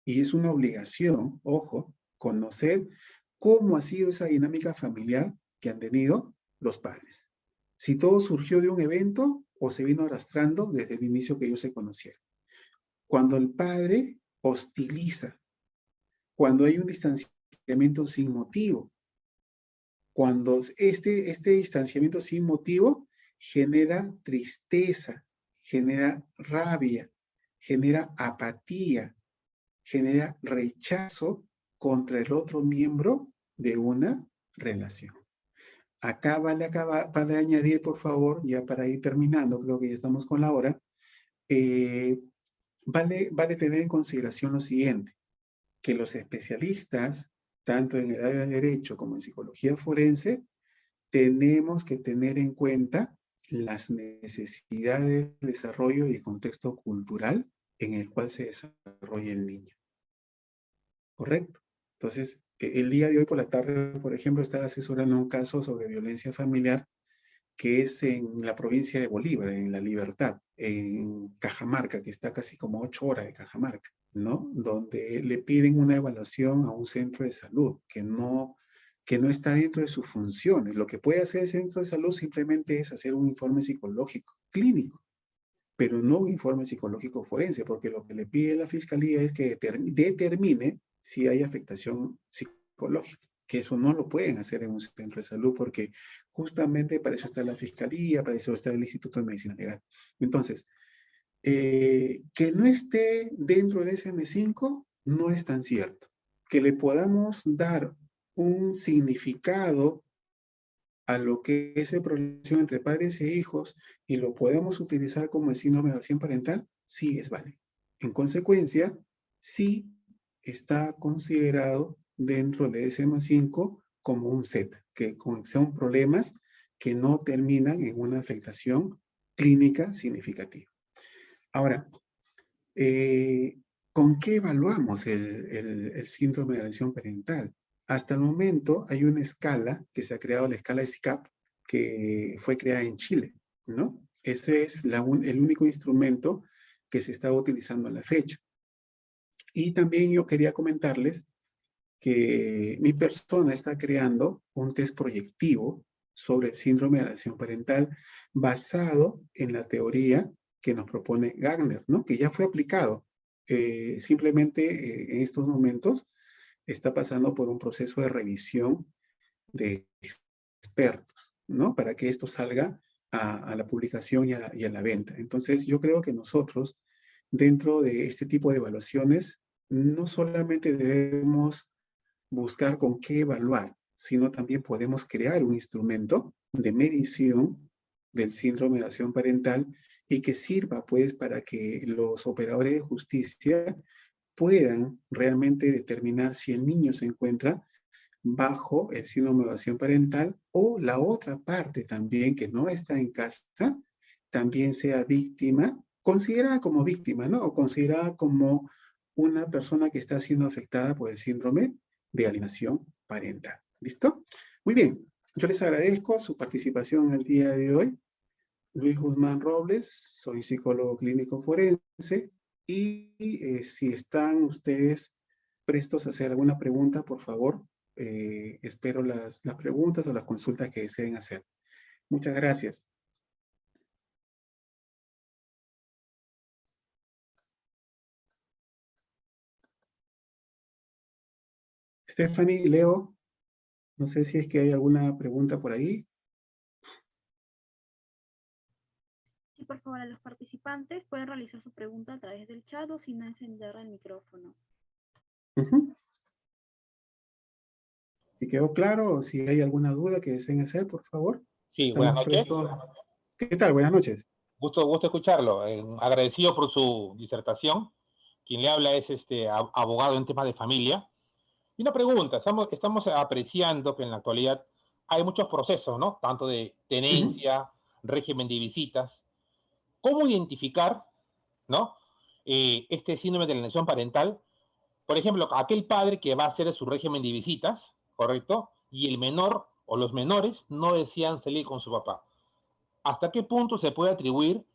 y es una obligación, ojo, conocer cómo ha sido esa dinámica familiar que han tenido los padres. Si todo surgió de un evento o se vino arrastrando desde el inicio que ellos se conocieron. Cuando el padre hostiliza, cuando hay un distanciamiento sin motivo, cuando este distanciamiento sin motivo genera tristeza, genera rabia, genera apatía, genera rechazo contra el otro miembro de una relación. Acá vale añadir, por favor, ya para ir terminando, creo que ya estamos con la hora, vale tener en consideración lo siguiente, que los especialistas, tanto en el área de derecho como en psicología forense, tenemos que tener en cuenta las necesidades de desarrollo y contexto cultural en el cual se desarrolla el niño. ¿Correcto? Entonces, el día de hoy por la tarde, por ejemplo, estaba asesorando un caso sobre violencia familiar que es en la provincia de Bolívar, en La Libertad, en Cajamarca, que está casi como 8 horas de Cajamarca, ¿no? Donde le piden una evaluación a un centro de salud que no está dentro de sus funciones. Lo que puede hacer el centro de salud simplemente es hacer un informe psicológico clínico, pero no un informe psicológico forense, porque lo que le pide la fiscalía es que determine si hay afectación psicológica, que eso no lo pueden hacer en un centro de salud, porque justamente para eso está la fiscalía, para eso está el Instituto de Medicina Legal. Entonces, que no esté dentro del SM5 no es tan cierto. Que le podamos dar un significado a lo que es la relación entre padres e hijos y lo podemos utilizar como el síndrome de alienación parental, sí es válido. En consecuencia, sí está considerado dentro de SM5 como un Z, que son problemas que no terminan en una afectación clínica significativa. Ahora, ¿con qué evaluamos el síndrome de alienación parental? Hasta el momento hay una escala que se ha creado, la escala de SICAP, que fue creada en Chile, ¿no? Ese es el único instrumento que se está utilizando a la fecha. Y también yo quería comentarles que mi persona está creando un test proyectivo sobre el síndrome de alienación parental basado en la teoría que nos propone Gardner, ¿no? Que ya fue aplicado. Simplemente en estos momentos está pasando por un proceso de revisión de expertos, ¿no? Para que esto salga a la publicación y a la venta. Entonces, yo creo que nosotros, dentro de este tipo de evaluaciones, no solamente debemos buscar con qué evaluar, sino también podemos crear un instrumento de medición del síndrome de alienación parental y que sirva pues para que los operadores de justicia puedan realmente determinar si el niño se encuentra bajo el síndrome de alienación parental o la otra parte también que no está en casa también sea víctima, considerada como víctima, ¿no? O considerada como una persona que está siendo afectada por el síndrome de alienación parental. ¿Listo? Muy bien. Yo les agradezco su participación el día de hoy. Luis Guzmán Robles, soy psicólogo clínico forense y si están ustedes prestos a hacer alguna pregunta, por favor, espero las preguntas o las consultas que deseen hacer. Muchas gracias. Stephanie, Leo, no sé si es que hay alguna pregunta por ahí. Sí, por favor, a los participantes pueden realizar su pregunta a través del chat o si no encender el micrófono. Si quedó claro, si hay alguna duda que deseen hacer, por favor. Sí, buenas Estamos noches. prestos. ¿Qué tal? Buenas noches. Gusto escucharlo. Agradecido por su disertación. Quien le habla es abogado en temas de familia. Y una pregunta, estamos apreciando que en la actualidad hay muchos procesos, ¿no? Tanto de tenencia, régimen de visitas. ¿Cómo identificar, ¿no? Este síndrome de alienación parental? Por ejemplo, aquel padre que va a hacer su régimen de visitas, ¿correcto? Y el menor o los menores no desean salir con su papá. ¿Hasta qué punto se puede atribuir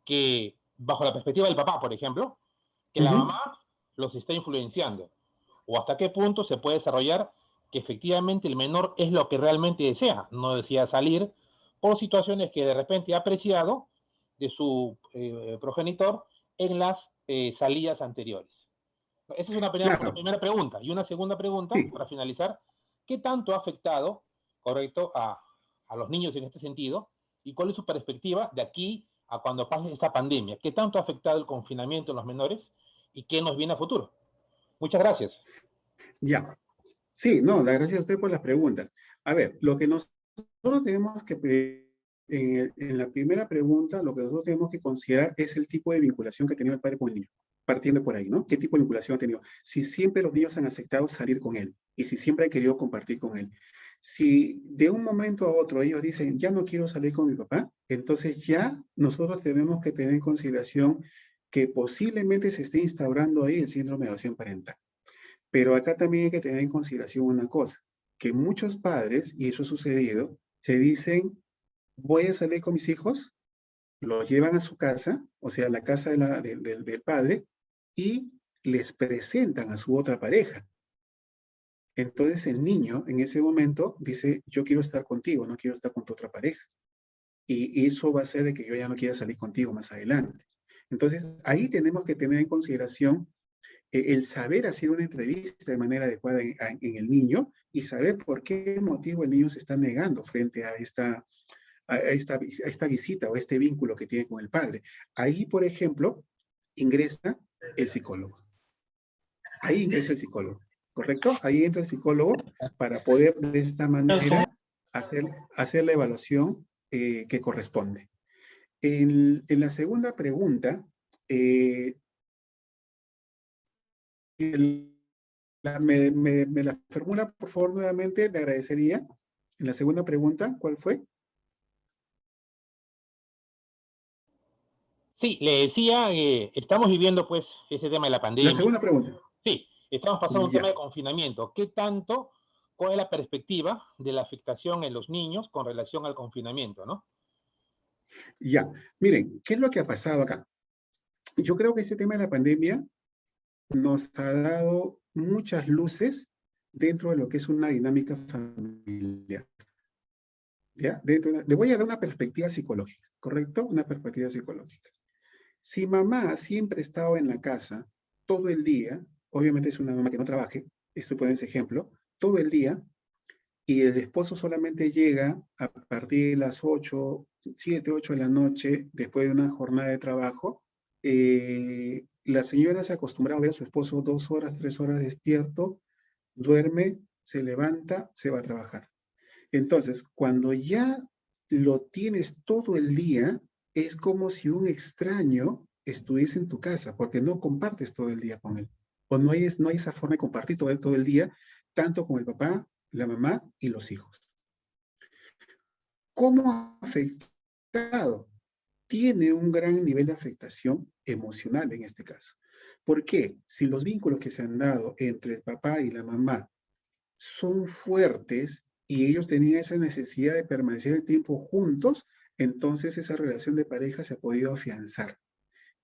que, bajo la perspectiva del papá, por ejemplo, que la mamá los está influenciando? ¿O hasta qué punto se puede desarrollar que efectivamente el menor es lo que realmente desea, no desea salir por situaciones que de repente ha apreciado de su progenitor en las salidas anteriores? Esa es una Claro, primera pregunta. Y una segunda pregunta, sí. para finalizar, ¿qué tanto ha afectado, correcto, a los niños en este sentido? ¿Y cuál es su perspectiva de aquí a cuando pase esta pandemia? ¿Qué tanto ha afectado el confinamiento en los menores? ¿Y qué nos viene a futuro? Muchas gracias. Ya. Sí, no, la gracias a usted por las preguntas. A ver, lo que nosotros tenemos que, en la primera pregunta, lo que nosotros tenemos que considerar es el tipo de vinculación que ha tenido el padre con el niño. Partiendo por ahí, ¿no? ¿Qué tipo de vinculación ha tenido? Si siempre los niños han aceptado salir con él y si siempre han querido compartir con él. Si de un momento a otro ellos dicen, ya no quiero salir con mi papá, entonces ya nosotros tenemos que tener en consideración que posiblemente se esté instaurando ahí el síndrome de alienación parental. Pero acá también hay que tener en consideración una cosa, que muchos padres, y eso ha sucedido, se dicen, voy a salir con mis hijos, los llevan a su casa, o sea, a la casa del padre, y les presentan a su otra pareja. Entonces el niño en ese momento dice, yo quiero estar contigo, no quiero estar con tu otra pareja. Y eso va a hacer de que yo ya no quiera salir contigo más adelante. Entonces ahí tenemos que tener en consideración el saber hacer una entrevista de manera adecuada en el niño y saber por qué motivo el niño se está negando frente a esta visita o este vínculo que tiene con el padre. Ahí, por ejemplo, ingresa el psicólogo. Ahí ingresa el psicólogo, ¿correcto? Ahí entra el psicólogo para poder de esta manera hacer la evaluación que corresponde. En la segunda pregunta, me la formula, por favor, nuevamente, le agradecería. En la segunda pregunta, ¿cuál fue? Sí, le decía, estamos viviendo pues ese tema de la pandemia. La segunda pregunta. Sí, estamos pasando un tema Ya. de confinamiento. ¿Cuál es la perspectiva de la afectación en los niños con relación al confinamiento, no? Ya. Miren, ¿qué es lo que ha pasado acá? Yo creo que ese tema de la pandemia nos ha dado muchas luces dentro de lo que es una dinámica familiar. ¿Ya? Le voy a dar una perspectiva psicológica, ¿correcto? Una perspectiva psicológica. Si mamá siempre ha estado en la casa todo el día, obviamente es una mamá que no trabaje, esto puede ser ejemplo, todo el día, y el esposo solamente llega a partir de las 8, 7, 8 de la noche, después de una jornada de trabajo, la señora se acostumbra a ver a su esposo 2 horas, 3 horas despierto, duerme, se levanta, se va a trabajar. Entonces, cuando ya lo tienes todo el día, es como si un extraño estuviese en tu casa, porque no compartes todo el día con él. O no hay esa forma de compartir todo el día, tanto con el papá, la mamá y los hijos. ¿Cómo ha afectado? Tiene un gran nivel de afectación emocional en este caso. ¿Por qué? Si los vínculos que se han dado entre el papá y la mamá son fuertes y ellos tenían esa necesidad de permanecer el tiempo juntos, entonces esa relación de pareja se ha podido afianzar.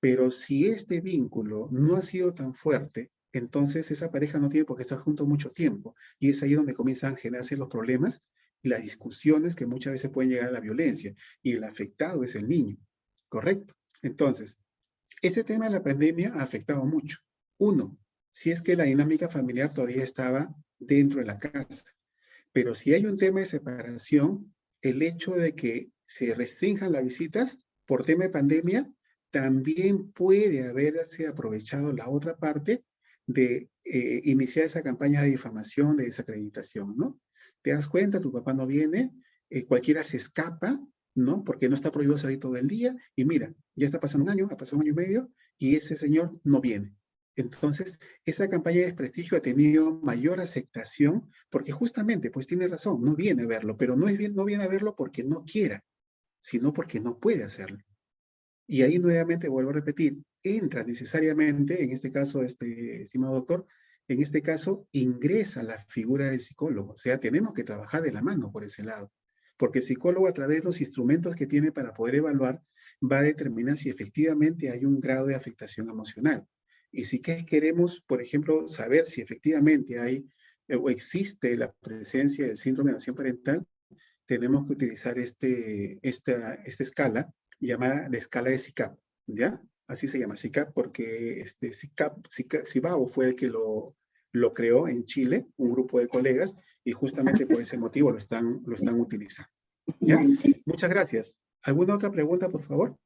Pero si este vínculo no ha sido tan fuerte, entonces esa pareja no tiene por qué estar juntos mucho tiempo. Y es ahí donde comienzan a generarse los problemas y las discusiones que muchas veces pueden llegar a la violencia. Y el afectado es el niño, ¿correcto? Entonces, este tema de la pandemia ha afectado mucho. Uno, si es que la dinámica familiar todavía estaba dentro de la casa. Pero si hay un tema de separación, el hecho de que se restrinjan las visitas por tema de pandemia, también puede haberse aprovechado la otra parte de iniciar esa campaña de difamación, de desacreditación, ¿no? Te das cuenta, tu papá no viene, cualquiera se escapa, ¿no? Porque no está prohibido salir todo el día, y mira, ya está pasando un año, ha pasado un año y medio, y ese señor no viene. Entonces, esa campaña de desprestigio ha tenido mayor aceptación porque justamente, pues tiene razón, no viene a verlo, pero no viene a verlo porque no quiera, sino porque no puede hacerlo. Y ahí nuevamente vuelvo a repetir, entra necesariamente, en este caso, estimado doctor, en este caso ingresa la figura del psicólogo. O sea, tenemos que trabajar de la mano por ese lado. Porque el psicólogo, a través de los instrumentos que tiene para poder evaluar, va a determinar si efectivamente hay un grado de afectación emocional. Y si queremos, por ejemplo, saber si efectivamente hay o existe la presencia del síndrome de alienación parental, tenemos que utilizar esta escala llamada la escala de SICAP, ¿ya? Así se llama SICAP porque Cibao fue el que lo creó en Chile, un grupo de colegas, y justamente por ese motivo lo están utilizando. ¿Ya? Muchas gracias. ¿Alguna otra pregunta, por favor?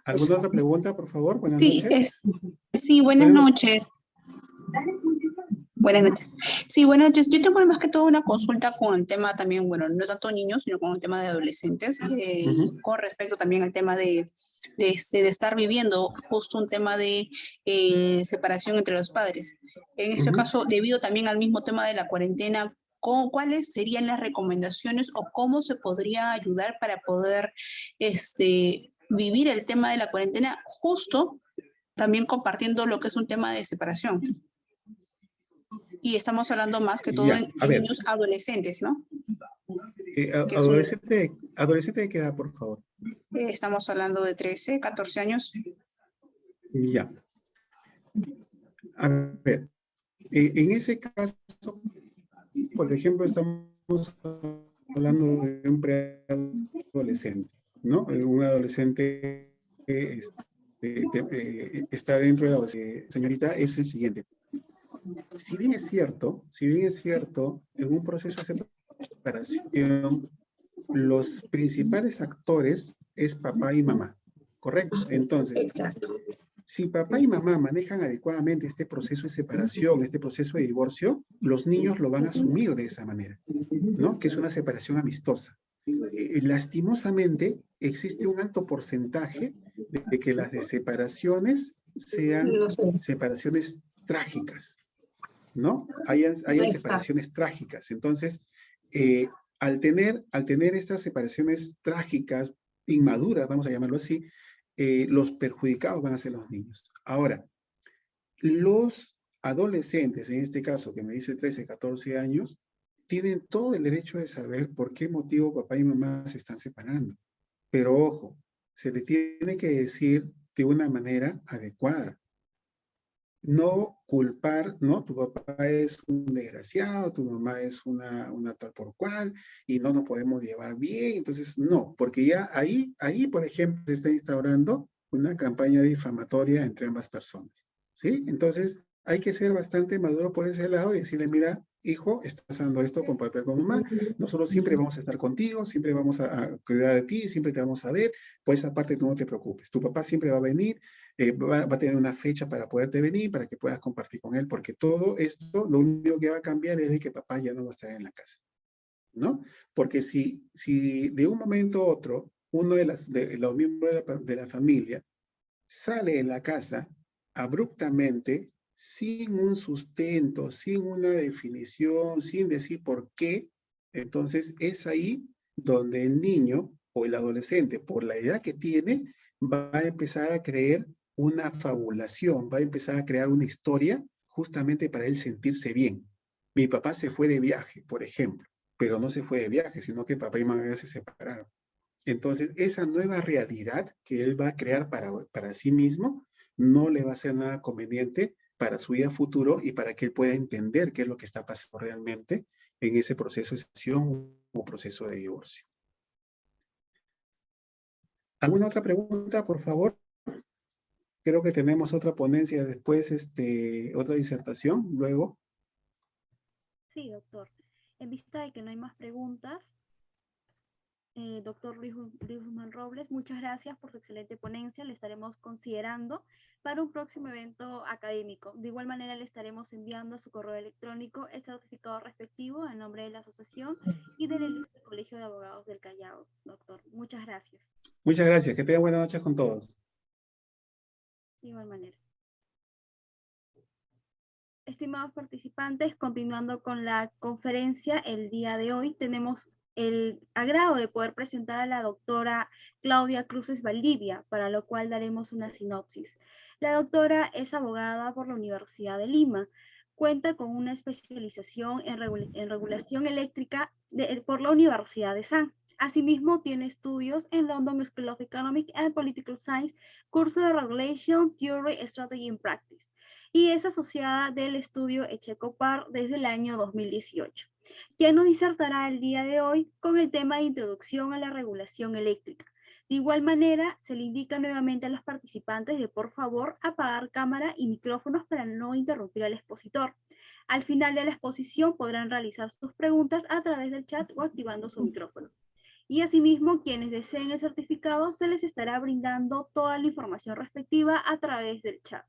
¿Alguna otra pregunta, por favor? Buenas noches. Sí, buenas noches. Buenas noches. Sí, buenas noches. Yo tengo más que todo una consulta con el tema también, bueno, no tanto niños, sino con el tema de adolescentes, con respecto también al tema de estar viviendo justo un tema de separación entre los padres. En este caso, debido también al mismo tema de la cuarentena, ¿cuáles serían las recomendaciones o cómo se podría ayudar para poder vivir el tema de la cuarentena justo también compartiendo lo que es un tema de separación? Y estamos hablando más que todo en niños adolescentes, ¿no? Adolescente de qué edad, por favor. Estamos hablando de 13, 14 años. Ya. A ver, en ese caso, por ejemplo, estamos hablando de un preadolescente, ¿no? Un adolescente que está dentro de la señorita, es el siguiente. Si bien es cierto, en un proceso de separación, los principales actores es papá y mamá, ¿correcto? Entonces, si papá y mamá manejan adecuadamente este proceso de separación, este proceso de divorcio, los niños lo van a asumir de esa manera, ¿no? Que es una separación amistosa. Lastimosamente, existe un alto porcentaje de que las separaciones sean separaciones trágicas, ¿no? Hayan separaciones trágicas. Entonces, al tener estas separaciones trágicas, inmaduras, vamos a llamarlo así, los perjudicados van a ser los niños. Ahora, los adolescentes, en este caso, que me dice 13, 14 años, tienen todo el derecho de saber por qué motivo papá y mamá se están separando. Pero ojo, se le tiene que decir de una manera adecuada. No culpar, ¿no? Tu papá es un desgraciado, tu mamá es una tal por cual, y no nos podemos llevar bien. Entonces, no, porque ya ahí, por ejemplo, se está instaurando una campaña difamatoria entre ambas personas, ¿sí? Entonces, hay que ser bastante maduro por ese lado y decirle, mira, hijo, está pasando esto con papá y con mamá, nosotros siempre vamos a estar contigo, siempre vamos a cuidar de ti, siempre te vamos a ver, por esa parte tú no te preocupes, tu papá siempre va a venir, va a tener una fecha para poderte venir, para que puedas compartir con él, porque todo esto, lo único que va a cambiar es de que papá ya no va a estar en la casa, ¿no? Porque si de un momento a otro, uno de los miembros de la familia sale de la casa abruptamente, sin un sustento, sin una definición, sin decir por qué, entonces es ahí donde el niño o el adolescente, por la edad que tiene, va a empezar a creer una fabulación, va a empezar a crear una historia justamente para él sentirse bien. Mi papá se fue de viaje, por ejemplo, pero no se fue de viaje, sino que papá y mamá se separaron. Entonces, esa nueva realidad que él va a crear para sí mismo no le va a ser nada conveniente para su vida futuro y para que él pueda entender qué es lo que está pasando realmente en ese proceso de separación o proceso de divorcio. ¿Alguna otra pregunta, por favor? Creo que tenemos otra ponencia después, otra disertación, luego. Sí, doctor. En vista de que no hay más preguntas, doctor Luis Guzmán Robles, muchas gracias por su excelente ponencia. Le estaremos considerando para un próximo evento académico. De igual manera, le estaremos enviando a su correo electrónico el certificado respectivo en nombre de la asociación y del Ilustre Colegio de Abogados del Callao, doctor. Muchas gracias. Muchas gracias. Que tengan buenas noches con todos. De igual manera. Estimados participantes, continuando con la conferencia, el día de hoy tenemos el agrado de poder presentar a la doctora Claudia Cruces Valdivia, para lo cual daremos una sinopsis. La doctora es abogada por la Universidad de Lima, cuenta con una especialización en regulación eléctrica por la Universidad de San. Asimismo, tiene estudios en London School of Economic and Political Science, curso de Regulation, Theory, Strategy and Practice, y es asociada del estudio Echecopar desde el año 2018. Quien nos disertará el día de hoy con el tema de introducción a la regulación eléctrica. De igual manera, se le indica nuevamente a los participantes de por favor apagar cámara y micrófonos para no interrumpir al expositor. Al final de la exposición podrán realizar sus preguntas a través del chat o activando su micrófono. Y asimismo, quienes deseen el certificado, se les estará brindando toda la información respectiva a través del chat.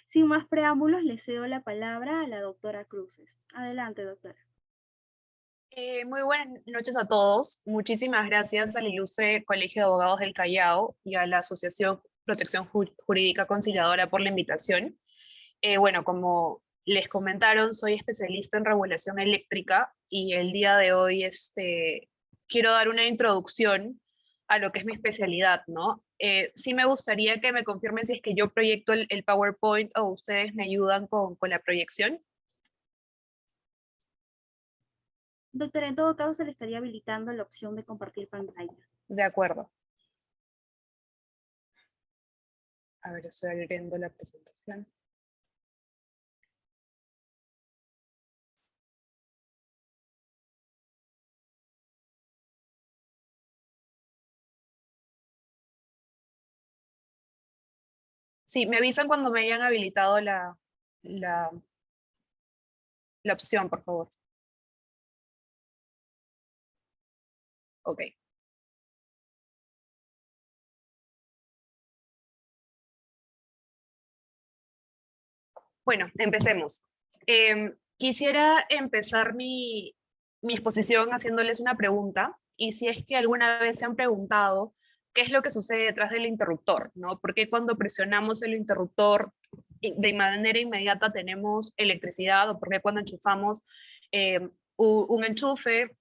Sin más preámbulos, le cedo la palabra a la doctora Cruces. Adelante, doctora. Muy buenas noches a todos. Muchísimas gracias al Ilustre Colegio de Abogados del Callao y a la Asociación Protección Jurídica Conciliadora por la invitación. Bueno, como les comentaron, soy especialista en regulación eléctrica y el día de hoy quiero dar una introducción a lo que es mi especialidad, ¿no? Sí me gustaría que me confirmen si es que yo proyecto el PowerPoint o ustedes me ayudan con la proyección. Doctor, en todo caso se le estaría habilitando la opción de compartir pantalla. De acuerdo. A ver, estoy abriendo la presentación. Sí, me avisan cuando me hayan habilitado la opción, por favor. Ok. Bueno, empecemos. Quisiera empezar mi exposición haciéndoles una pregunta, y si es que alguna vez se han preguntado qué es lo que sucede detrás del interruptor, ¿no? ¿Por qué cuando presionamos el interruptor de manera inmediata tenemos electricidad, o por qué cuando enchufamos un enchufe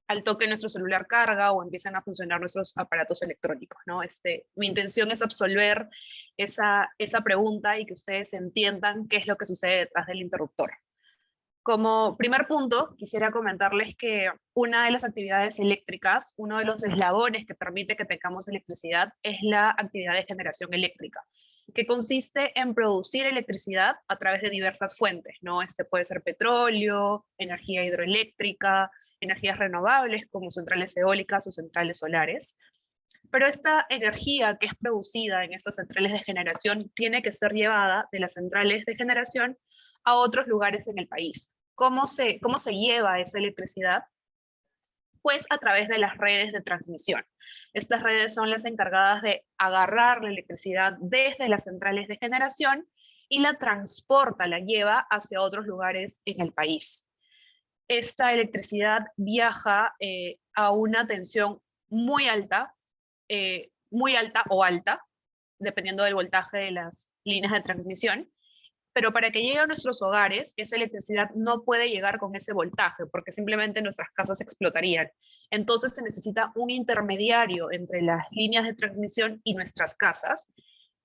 al toque nuestro celular carga o empiezan a funcionar nuestros aparatos electrónicos, ¿no? Mi intención es absolver esa pregunta y que ustedes entiendan qué es lo que sucede detrás del interruptor. Como primer punto, quisiera comentarles que una de las actividades eléctricas, uno de los eslabones que permite que tengamos electricidad, es la actividad de generación eléctrica, que consiste en producir electricidad a través de diversas fuentes, ¿no? Puede ser petróleo, energía hidroeléctrica, energías renovables como centrales eólicas o centrales solares. Pero esta energía que es producida en estas centrales de generación tiene que ser llevada de las centrales de generación a otros lugares en el país. ¿Cómo se lleva esa electricidad? Pues a través de las redes de transmisión. Estas redes son las encargadas de agarrar la electricidad desde las centrales de generación y la transporta, la lleva hacia otros lugares en el país. Esta electricidad viaja a una tensión muy alta o alta, dependiendo del voltaje de las líneas de transmisión, pero para que llegue a nuestros hogares, esa electricidad no puede llegar con ese voltaje, porque simplemente nuestras casas explotarían. Entonces se necesita un intermediario entre las líneas de transmisión y nuestras casas,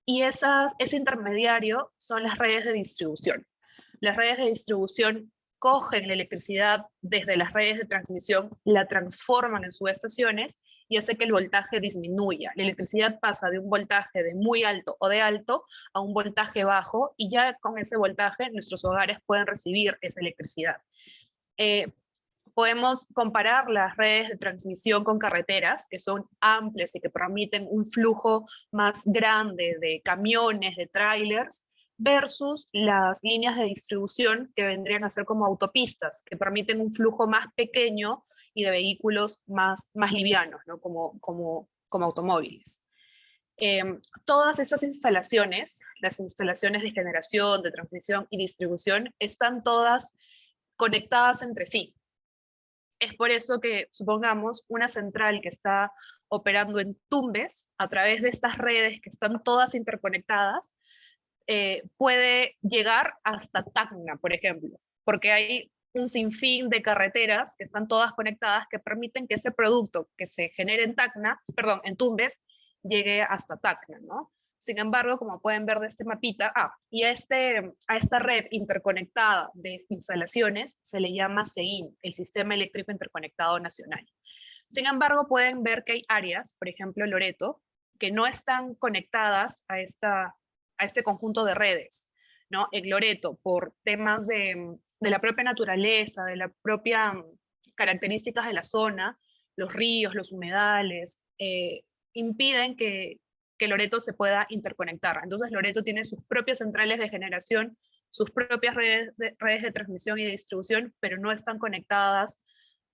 y ese intermediario son las redes de distribución. Las redes de distribución cogen la electricidad desde las redes de transmisión, la transforman en subestaciones y hace que el voltaje disminuya. La electricidad pasa de un voltaje de muy alto o de alto a un voltaje bajo, y ya con ese voltaje nuestros hogares pueden recibir esa electricidad. Podemos comparar las redes de transmisión con carreteras, que son amplias y que permiten un flujo más grande de camiones, de trailers, versus las líneas de distribución que vendrían a ser como autopistas, que permiten un flujo más pequeño y de vehículos más livianos, ¿no? como automóviles. Todas esas instalaciones, las instalaciones de generación, de transmisión y distribución, están todas conectadas entre sí. Es por eso que, supongamos, una central que está operando en Tumbes, a través de estas redes que están todas interconectadas, puede llegar hasta Tacna, por ejemplo, porque hay un sinfín de carreteras que están todas conectadas que permiten que ese producto que se genere en Tumbes, llegue hasta Tacna, ¿no? Sin embargo, como pueden ver de este mapita, y a esta red interconectada de instalaciones se le llama SEIN, el Sistema Eléctrico Interconectado Nacional. Sin embargo, pueden ver que hay áreas, por ejemplo Loreto, que no están conectadas a este conjunto de redes, ¿no? En Loreto, por temas de la propia naturaleza, de las propias características de la zona, los ríos, los humedales, impiden que Loreto se pueda interconectar. Entonces Loreto tiene sus propias centrales de generación, sus propias redes de transmisión y de distribución, pero no están conectadas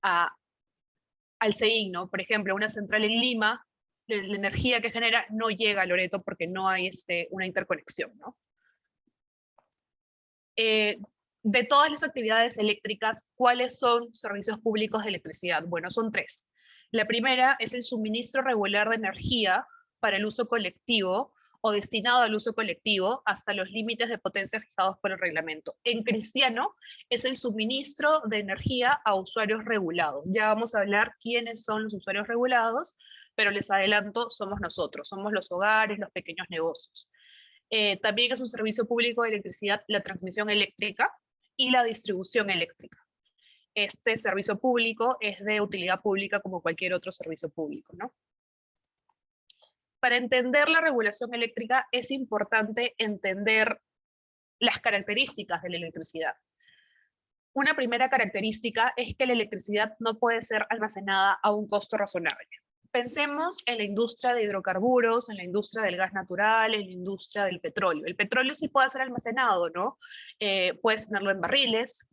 al SEIN, ¿no? Por ejemplo, una central en Lima, la energía que genera no llega a Loreto porque no hay una interconexión, ¿no? De todas las actividades eléctricas, ¿cuáles son servicios públicos de electricidad? Bueno, son tres. La primera es el suministro regular de energía para el uso colectivo o destinado al uso colectivo hasta los límites de potencia fijados por el reglamento. En cristiano es el suministro de energía a usuarios regulados. Ya vamos a hablar quiénes son los usuarios regulados, pero les adelanto, somos nosotros, somos los hogares, los pequeños negocios. También es un servicio público de electricidad la transmisión eléctrica y la distribución eléctrica. este servicio público es de utilidad pública como cualquier otro servicio público, ¿no? Para entender la regulación eléctrica es importante entender las características de la electricidad. Una primera característica es que la electricidad no puede ser almacenada a un costo razonable. Pensemos en la industria de hidrocarburos, en la industria del gas natural, en la industria del petróleo. El petróleo sí puede ser almacenado, ¿no? Puedes tenerlo en barriles,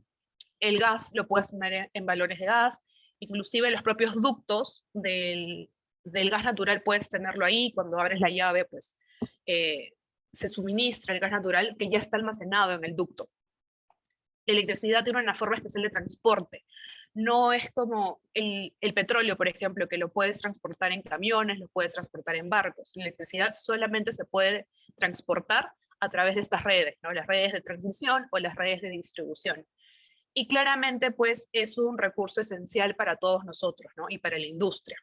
el gas lo puedes tener en balones de gas, inclusive los propios ductos del gas natural puedes tenerlo ahí, cuando abres la llave, pues se suministra el gas natural que ya está almacenado en el ducto. La electricidad tiene una forma especial de transporte. No es como el petróleo, por ejemplo, que lo puedes transportar en camiones, lo puedes transportar en barcos. La electricidad solamente se puede transportar a través de estas redes, ¿no? Las redes de transmisión o las redes de distribución. Y claramente, pues, es un recurso esencial para todos nosotros, ¿no? Y para la industria.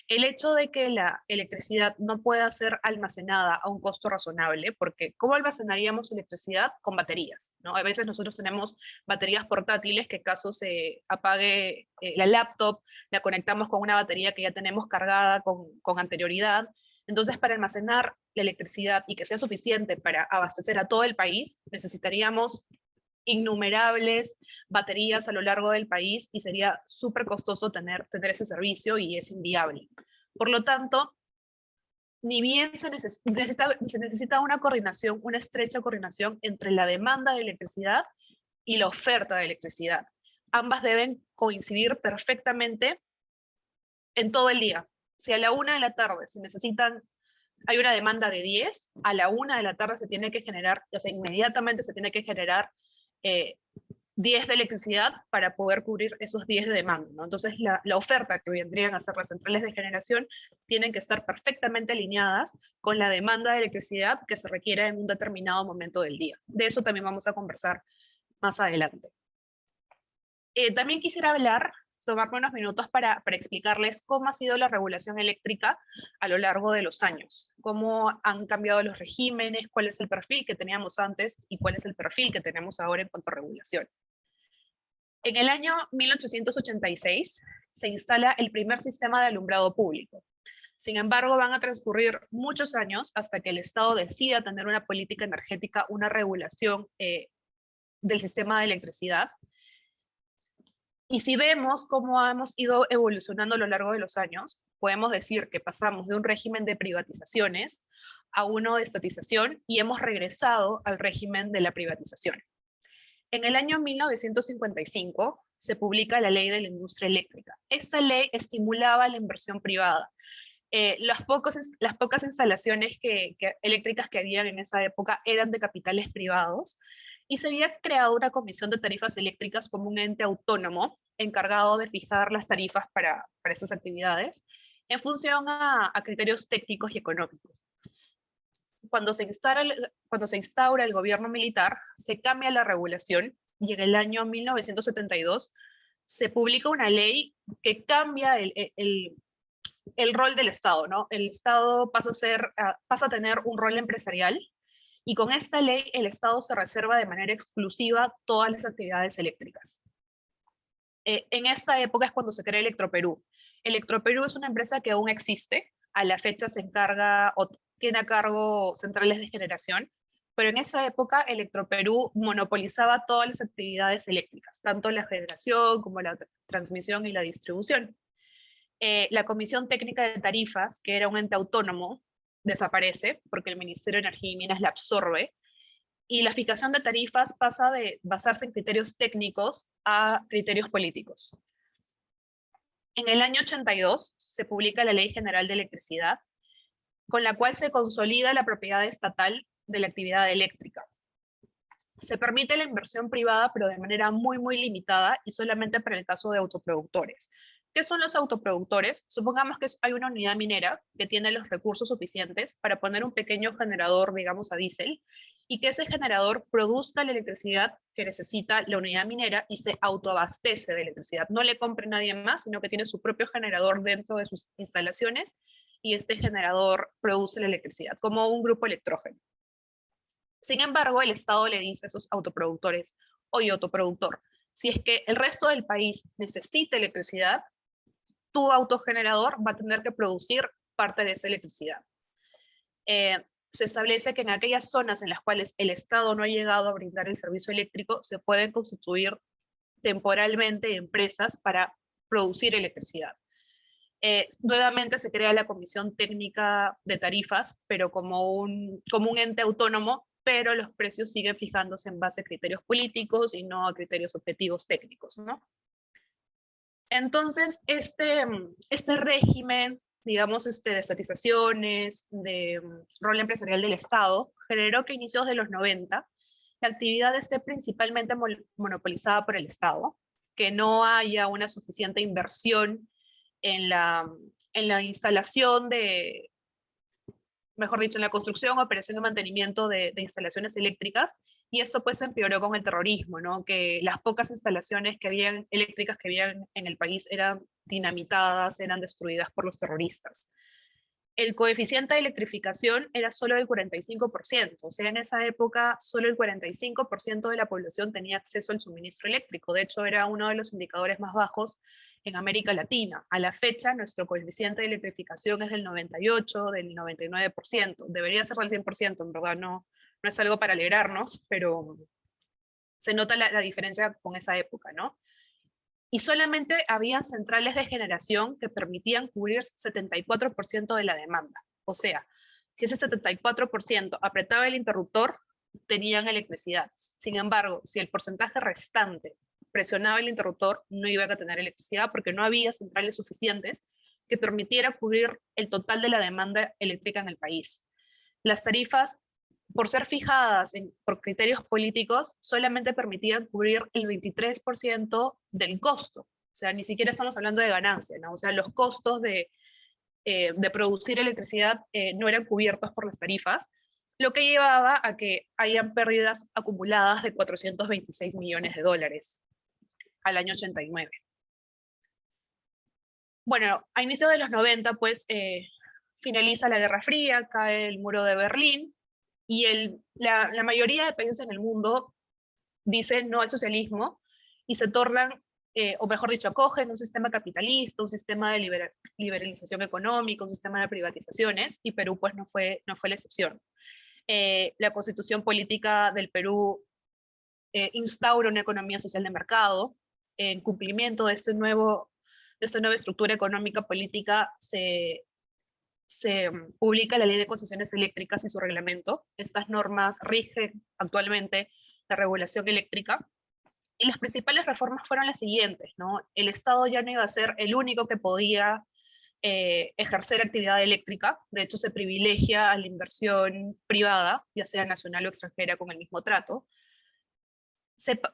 El hecho de que la electricidad no pueda ser almacenada a un costo razonable, porque ¿cómo almacenaríamos electricidad? Con baterías, ¿no? A veces nosotros tenemos baterías portátiles que caso se apague la laptop, la conectamos con una batería que ya tenemos cargada con anterioridad. Entonces, para almacenar la electricidad y que sea suficiente para abastecer a todo el país, necesitaríamos innumerables baterías a lo largo del país y sería súper costoso tener ese servicio y es inviable. Por lo tanto, ni bien se necesita una coordinación, una estrecha coordinación entre la demanda de electricidad y la oferta de electricidad. Ambas deben coincidir perfectamente en todo el día. Si a la 1 de la tarde hay una demanda de 10, a la 1 de la tarde se tiene que generar, o sea, inmediatamente se tiene que generar 10 de electricidad para poder cubrir esos 10 de demanda, ¿no? Entonces la oferta que vendrían a ser las centrales de generación tienen que estar perfectamente alineadas con la demanda de electricidad que se requiere en un determinado momento del día. De eso también vamos a conversar más adelante. También quisiera tomarme unos minutos para explicarles cómo ha sido la regulación eléctrica a lo largo de los años, cómo han cambiado los regímenes, cuál es el perfil que teníamos antes y cuál es el perfil que tenemos ahora en cuanto a regulación. En el año 1886 se instala el primer sistema de alumbrado público. Sin embargo, van a transcurrir muchos años hasta que el Estado decida tener una política energética, una regulación del sistema de electricidad. Y si vemos cómo hemos ido evolucionando a lo largo de los años, podemos decir que pasamos de un régimen de privatizaciones a uno de estatización y hemos regresado al régimen de la privatización. En el año 1955 se publica la Ley de la Industria Eléctrica. Esta ley estimulaba la inversión privada. Las pocas instalaciones eléctricas que habían en esa época eran de capitales privados, y se había creado una comisión de tarifas eléctricas como un ente autónomo encargado de fijar las tarifas para estas actividades en función a criterios técnicos y económicos. Cuando se instaura el gobierno militar, se cambia la regulación y en el año 1972 se publica una ley que cambia el rol del Estado, ¿no? El Estado pasa a tener un rol empresarial. Y con esta ley, el Estado se reserva de manera exclusiva todas las actividades eléctricas. En esta época es cuando se crea Electroperú. Electroperú es una empresa que aún existe. A la fecha se encarga o tiene a cargo centrales de generación. Pero en esa época, Electroperú monopolizaba todas las actividades eléctricas, tanto la generación como la transmisión y la distribución. La Comisión Técnica de Tarifas, que era un ente autónomo, desaparece porque el Ministerio de Energía y Minas la absorbe y la fijación de tarifas pasa de basarse en criterios técnicos a criterios políticos. En el año 82 se publica la Ley General de Electricidad, con la cual se consolida la propiedad estatal de la actividad eléctrica. Se permite la inversión privada, pero de manera muy, muy limitada y solamente para el caso de autoproductores. ¿Qué son los autoproductores? Supongamos que hay una unidad minera que tiene los recursos suficientes para poner un pequeño generador, digamos, a diésel, y que ese generador produzca la electricidad que necesita la unidad minera y se autoabastece de electricidad. No le compre nadie más, sino que tiene su propio generador dentro de sus instalaciones y este generador produce la electricidad, como un grupo electrógeno. Sin embargo, el Estado le dice a esos autoproductores: oye, autoproductor, Si es que el resto del país necesita electricidad, tu autogenerador va a tener que producir parte de esa electricidad. Se establece que en aquellas zonas en las cuales el Estado no ha llegado a brindar el servicio eléctrico, se pueden constituir temporalmente empresas para producir electricidad. Nuevamente se crea la Comisión Técnica de Tarifas, pero como un ente autónomo, pero los precios siguen fijándose en base a criterios políticos y no a criterios objetivos técnicos, ¿no? Entonces, este régimen, digamos, de estatizaciones, de rol empresarial del Estado, generó que a inicios de los 90 la actividad esté principalmente monopolizada por el Estado, que no haya una suficiente inversión en la instalación mejor dicho, en la construcción, operación y mantenimiento de instalaciones eléctricas, y esto pues empeoró con el terrorismo, ¿no? Que las pocas instalaciones eléctricas que habían en el país eran dinamitadas, eran destruidas por los terroristas. El coeficiente de electrificación era solo del 45%, o sea, en esa época solo el 45% de la población tenía acceso al suministro eléctrico. De hecho, era uno de los indicadores más bajos en América Latina. A la fecha, nuestro coeficiente de electrificación es del 98, del 99%. Debería ser del 100%, en verdad, no es algo para alegrarnos, pero se nota la diferencia con esa época, ¿no? Y solamente había centrales de generación que permitían cubrir 74% de la demanda. O sea, si ese 74% apretaba el interruptor, tenían electricidad. Sin embargo, si el porcentaje restante presionaba el interruptor, no iba a tener electricidad porque no había centrales suficientes que permitiera cubrir el total de la demanda eléctrica en el país. Las tarifas, por ser fijadas por criterios políticos, solamente permitían cubrir el 23% del costo. O sea, ni siquiera estamos hablando de ganancia, ¿no? O sea, los costos de producir electricidad no eran cubiertos por las tarifas, lo que llevaba a que hayan pérdidas acumuladas de 426 millones de dólares al año 89. Bueno, a inicios de los 90, pues, finaliza la Guerra Fría, cae el muro de Berlín, y la mayoría de países en el mundo dicen no al socialismo y se tornan, o mejor dicho, acogen un sistema capitalista, un sistema de liberalización económica, un sistema de privatizaciones, y Perú pues no fue la excepción. La constitución política del Perú instaura una economía social de mercado. En cumplimiento de esta nueva estructura económica política se publica la Ley de Concesiones Eléctricas y su reglamento. Estas normas rigen actualmente la regulación eléctrica. Y las principales reformas fueron las siguientes, ¿no? El Estado ya no iba a ser el único que podía ejercer actividad eléctrica. De hecho, se privilegia a la inversión privada, ya sea nacional o extranjera, con el mismo trato.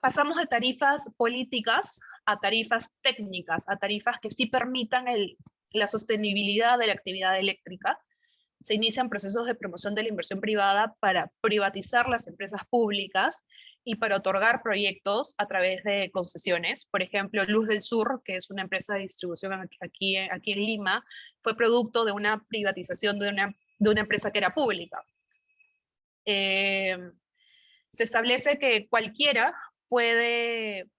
Pasamos de tarifas políticas a tarifas técnicas, a tarifas que sí permitan la sostenibilidad de la actividad eléctrica. Se inician procesos de promoción de la inversión privada para privatizar las empresas públicas y para otorgar proyectos a través de concesiones. Por ejemplo, Luz del Sur, que es una empresa de distribución aquí en Lima, fue producto de una privatización de una empresa que era pública. Se establece que cualquiera puede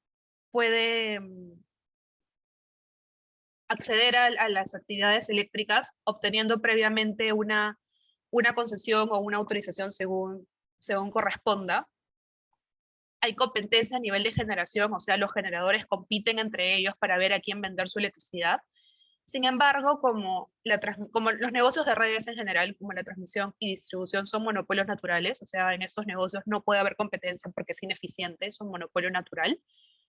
acceder a las actividades eléctricas obteniendo previamente una concesión o una autorización según corresponda. Hay competencia a nivel de generación, o sea, los generadores compiten entre ellos para ver a quién vender su electricidad. Sin embargo, como los negocios de redes en general, como la transmisión y distribución, son monopolios naturales, o sea, en estos negocios no puede haber competencia porque es ineficiente, es un monopolio natural.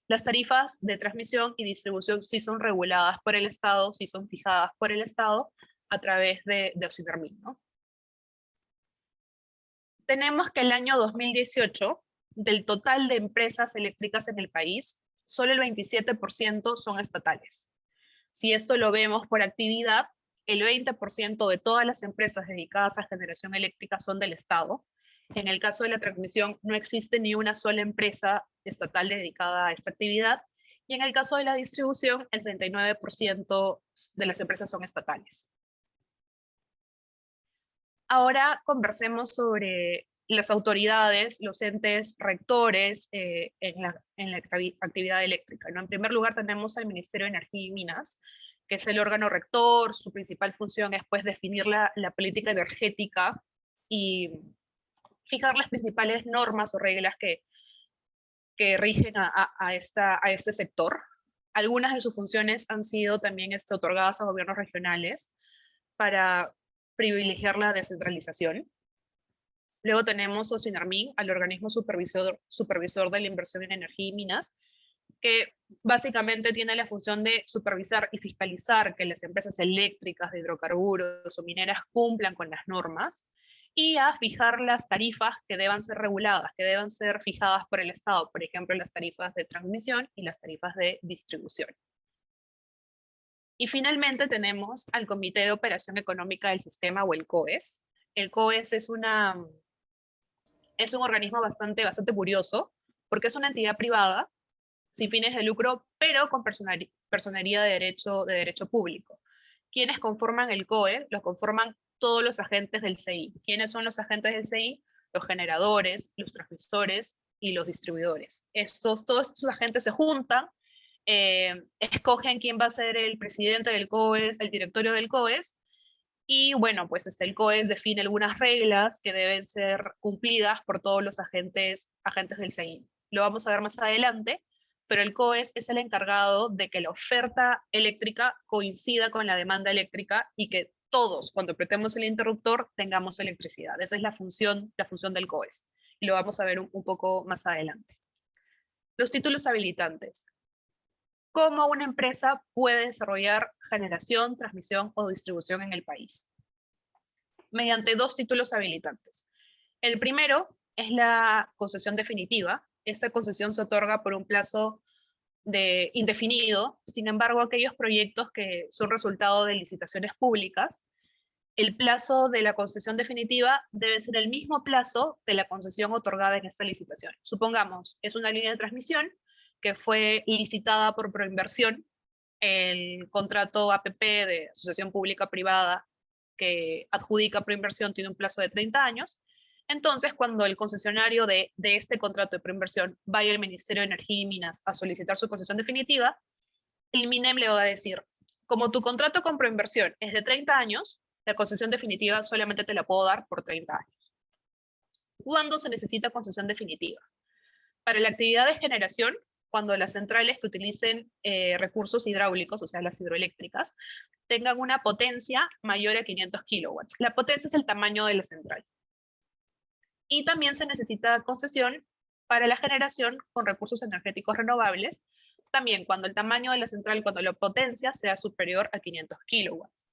Las tarifas de transmisión y distribución sí son reguladas por el Estado, sí son fijadas por el Estado a través de Osimermin, ¿no? Tenemos que el año 2018, del total de empresas eléctricas en el país, solo el 27% son estatales. Si esto lo vemos por actividad, el 20% de todas las empresas dedicadas a generación eléctrica son del Estado. En el caso de la transmisión, no existe ni una sola empresa estatal dedicada a esta actividad. Y en el caso de la distribución, el 39% de las empresas son estatales. Ahora conversemos sobre las autoridades, los entes rectores en la actividad eléctrica, ¿no? En primer lugar tenemos al Ministerio de Energía y Minas, que es el órgano rector. Su principal función es pues definir la política energética y fijar las principales normas o reglas que rigen a este sector. Algunas de sus funciones han sido también otorgadas a gobiernos regionales para privilegiar la descentralización. Luego tenemos OSINARMIN, al organismo supervisor de la inversión en energía y minas, que básicamente tiene la función de supervisar y fiscalizar que las empresas eléctricas, de hidrocarburos o mineras cumplan con las normas, y a fijar las tarifas que deban ser reguladas, que deban ser fijadas por el Estado, por ejemplo, las tarifas de transmisión y las tarifas de distribución. Y finalmente tenemos al Comité de Operación Económica del Sistema, o el COES. El COES es un organismo bastante curioso, porque es una entidad privada, sin fines de lucro, pero con personería de derecho público. ¿Quiénes conforman el COE? Lo conforman todos los agentes del CI. ¿Quiénes son los agentes del CI? Los generadores, los transmisores y los distribuidores. Todos estos agentes se juntan, escogen quién va a ser el presidente del COES, el directorio del COES, y bueno, pues el COES define algunas reglas que deben ser cumplidas por todos los agentes del CI. Lo vamos a ver más adelante, pero el COES es el encargado de que la oferta eléctrica coincida con la demanda eléctrica y que todos, cuando apretemos el interruptor, tengamos electricidad. Esa es la función del COES. Y lo vamos a ver un poco más adelante. Los títulos habilitantes. ¿Cómo una empresa puede desarrollar generación, transmisión o distribución en el país? Mediante 2 títulos habilitantes. El primero es la concesión definitiva. Esta concesión se otorga por un plazo indefinido. Sin embargo, aquellos proyectos que son resultado de licitaciones públicas, el plazo de la concesión definitiva debe ser el mismo plazo de la concesión otorgada en esta licitación. Supongamos, es una línea de transmisión que fue licitada por Proinversión. El contrato APP de Asociación Pública-Privada que adjudica Proinversión tiene un plazo de 30 años. Entonces, cuando el concesionario de este contrato de Proinversión vaya al Ministerio de Energía y Minas a solicitar su concesión definitiva, el MINEM le va a decir, como tu contrato con Proinversión es de 30 años, la concesión definitiva solamente te la puedo dar por 30 años. ¿Cuándo se necesita concesión definitiva? Para la actividad de generación, cuando las centrales que utilicen recursos hidráulicos, o sea, las hidroeléctricas, tengan una potencia mayor a 500 kilowatts. La potencia es el tamaño de la central. Y también se necesita concesión para la generación con recursos energéticos renovables, también cuando el tamaño de la central, cuando la potencia sea superior a 500 kilowatts.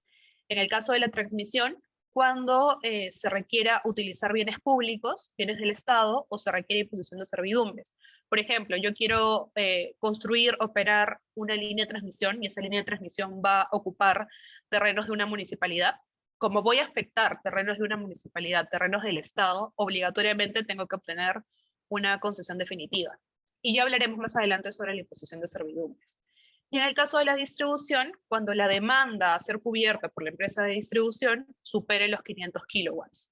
En el caso de la transmisión, cuando se requiera utilizar bienes públicos, bienes del Estado, o se requiere imposición de servidumbres. Por ejemplo, yo quiero construir, operar una línea de transmisión, y esa línea de transmisión va a ocupar terrenos de una municipalidad. Como voy a afectar terrenos de una municipalidad, terrenos del Estado, obligatoriamente tengo que obtener una concesión definitiva. Y ya hablaremos más adelante sobre la imposición de servidumbres. Y en el caso de la distribución, cuando la demanda a ser cubierta por la empresa de distribución supere los 500 kilowatts.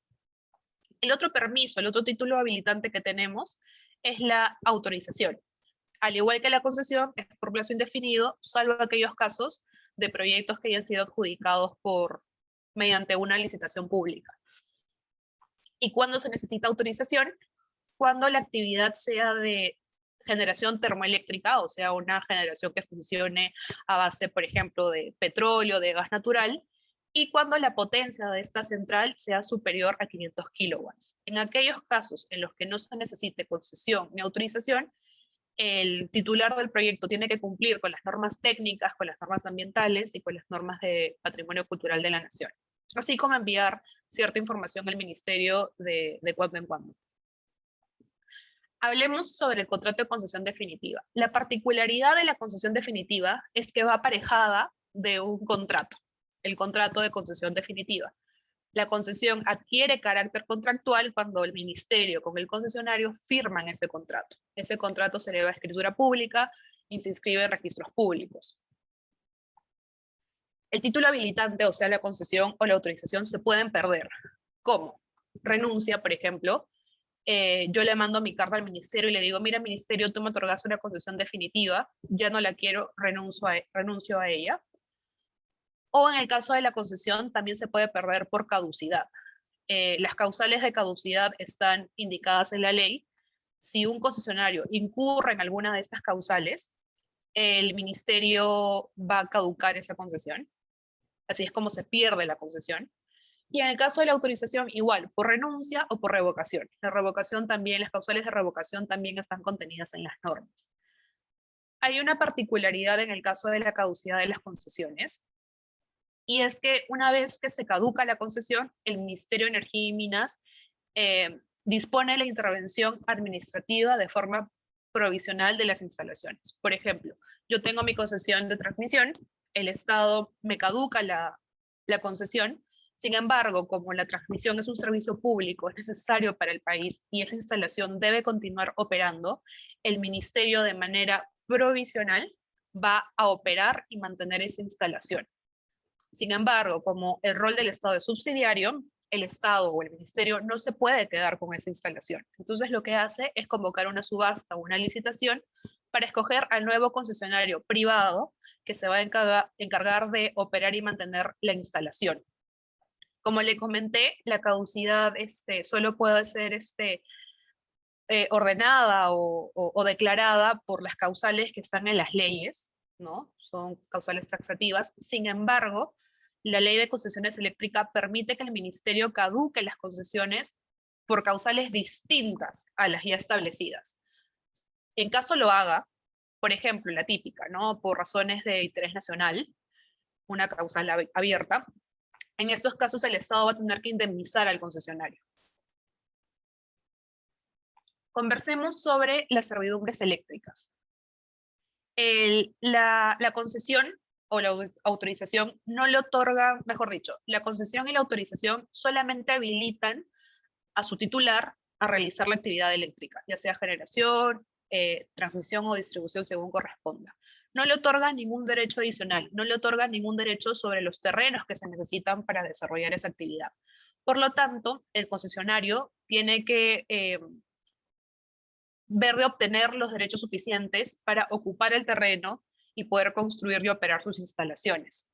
El otro permiso, el otro título habilitante que tenemos es la autorización. Al igual que la concesión, es por plazo indefinido, salvo aquellos casos de proyectos que hayan sido adjudicados mediante una licitación pública. ¿Y cuándo se necesita autorización? Cuando la actividad sea de generación termoeléctrica, o sea, una generación que funcione a base, por ejemplo, de petróleo, de gas natural, y cuando la potencia de esta central sea superior a 500 kilowatts. En aquellos casos en los que no se necesite concesión ni autorización, el titular del proyecto tiene que cumplir con las normas técnicas, con las normas ambientales y con las normas de patrimonio cultural de la nación, así como enviar cierta información al ministerio de cuando en cuando. Hablemos sobre el contrato de concesión definitiva. La particularidad de la concesión definitiva es que va aparejada de un contrato, el contrato de concesión definitiva. La concesión adquiere carácter contractual cuando el ministerio con el concesionario firman ese contrato. Ese contrato se eleva a escritura pública y se inscribe en registros públicos. El título habilitante, o sea, la concesión o la autorización, se pueden perder. ¿Cómo? Renuncia, por ejemplo, yo le mando mi carta al ministerio y le digo, mira, ministerio, tú me otorgaste una concesión definitiva, ya no la quiero, renuncio a ella. O en el caso de la concesión, también se puede perder por caducidad. Las causales de caducidad están indicadas en la ley. Si un concesionario incurre en alguna de estas causales, el ministerio va a caducar esa concesión. Así es como se pierde la concesión. Y en el caso de la autorización, igual, por renuncia o por revocación. La revocación también, las causales de revocación también están contenidas en las normas. Hay una particularidad en el caso de la caducidad de las concesiones, y es que una vez que se caduca la concesión, el Ministerio de Energía y Minas dispone la intervención administrativa de forma provisional de las instalaciones. Por ejemplo, yo tengo mi concesión de transmisión, el Estado me caduca la concesión. Sin embargo, como la transmisión es un servicio público, es necesario para el país y esa instalación debe continuar operando, el ministerio de manera provisional va a operar y mantener esa instalación. Sin embargo, como el rol del Estado es subsidiario, el Estado o el ministerio no se puede quedar con esa instalación. Entonces lo que hace es convocar una subasta o una licitación para escoger al nuevo concesionario privado que se va a encargar de operar y mantener la instalación. Como le comenté, la caducidad solo puede ser ordenada o declarada por las causales que están en las leyes, ¿no? Son causales taxativas. Sin embargo, la ley de concesiones eléctricas permite que el ministerio caduque las concesiones por causales distintas a las ya establecidas. En caso lo haga, por ejemplo, la típica, ¿no? Por razones de interés nacional, una causal abierta, en estos casos el Estado va a tener que indemnizar al concesionario. Conversemos sobre las servidumbres eléctricas. La concesión o la autorización no le otorga, mejor dicho, la concesión y la autorización solamente habilitan a su titular a realizar la actividad eléctrica, ya sea generación, transmisión o distribución según corresponda. No le otorga ningún derecho adicional, no le otorga ningún derecho sobre los terrenos que se necesitan para desarrollar esa actividad. Por lo tanto, el concesionario tiene que ver de obtener los derechos suficientes para ocupar el terreno y poder construir y operar sus instalaciones.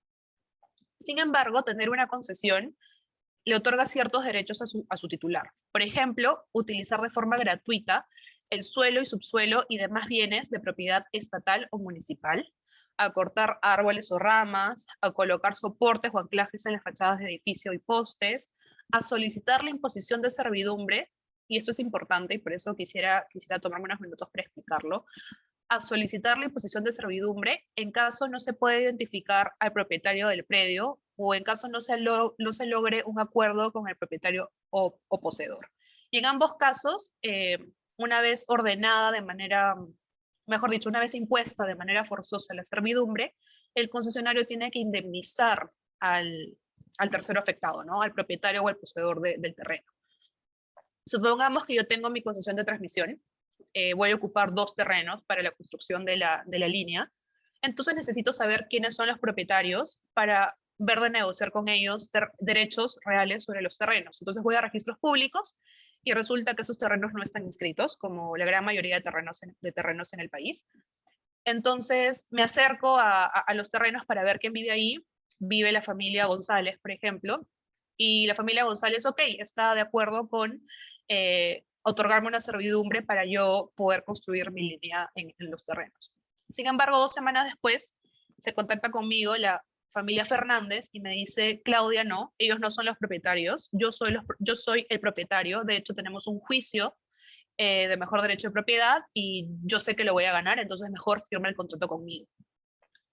Sin embargo, tener una concesión le otorga ciertos derechos a su titular. Por ejemplo, utilizar de forma gratuita el suelo y subsuelo y demás bienes de propiedad estatal o municipal, a cortar árboles o ramas, a colocar soportes o anclajes en las fachadas de edificio y postes, a solicitar la imposición de servidumbre, y esto es importante y por eso quisiera tomarme unos minutos para explicarlo, a solicitar la imposición de servidumbre en caso no se pueda identificar al propietario del predio o en caso no se logre un acuerdo con el propietario o poseedor. Y en ambos casos, una vez ordenada de manera, mejor dicho, una vez impuesta de manera forzosa la servidumbre, el concesionario tiene que indemnizar al tercero afectado, ¿no? Al propietario o al poseedor del terreno. Supongamos que yo tengo mi concesión de transmisión, voy a ocupar 2 terrenos para la construcción de la línea, entonces necesito saber quiénes son los propietarios para ver de negociar con ellos derechos reales sobre los terrenos. Entonces voy a registros públicos y resulta que esos terrenos no están inscritos, como la gran mayoría de terrenos en el país. Entonces me acerco a los terrenos para ver quién vive ahí. Vive la familia González, por ejemplo, y la familia González, ok, está de acuerdo con otorgarme una servidumbre para yo poder construir mi línea en los terrenos. Sin embargo, 2 semanas después se contacta conmigo la familia Fernández y me dice, Claudia, no, ellos no son los propietarios, yo soy el propietario, de hecho tenemos un juicio de mejor derecho de propiedad y yo sé que lo voy a ganar, entonces mejor firma el contrato conmigo.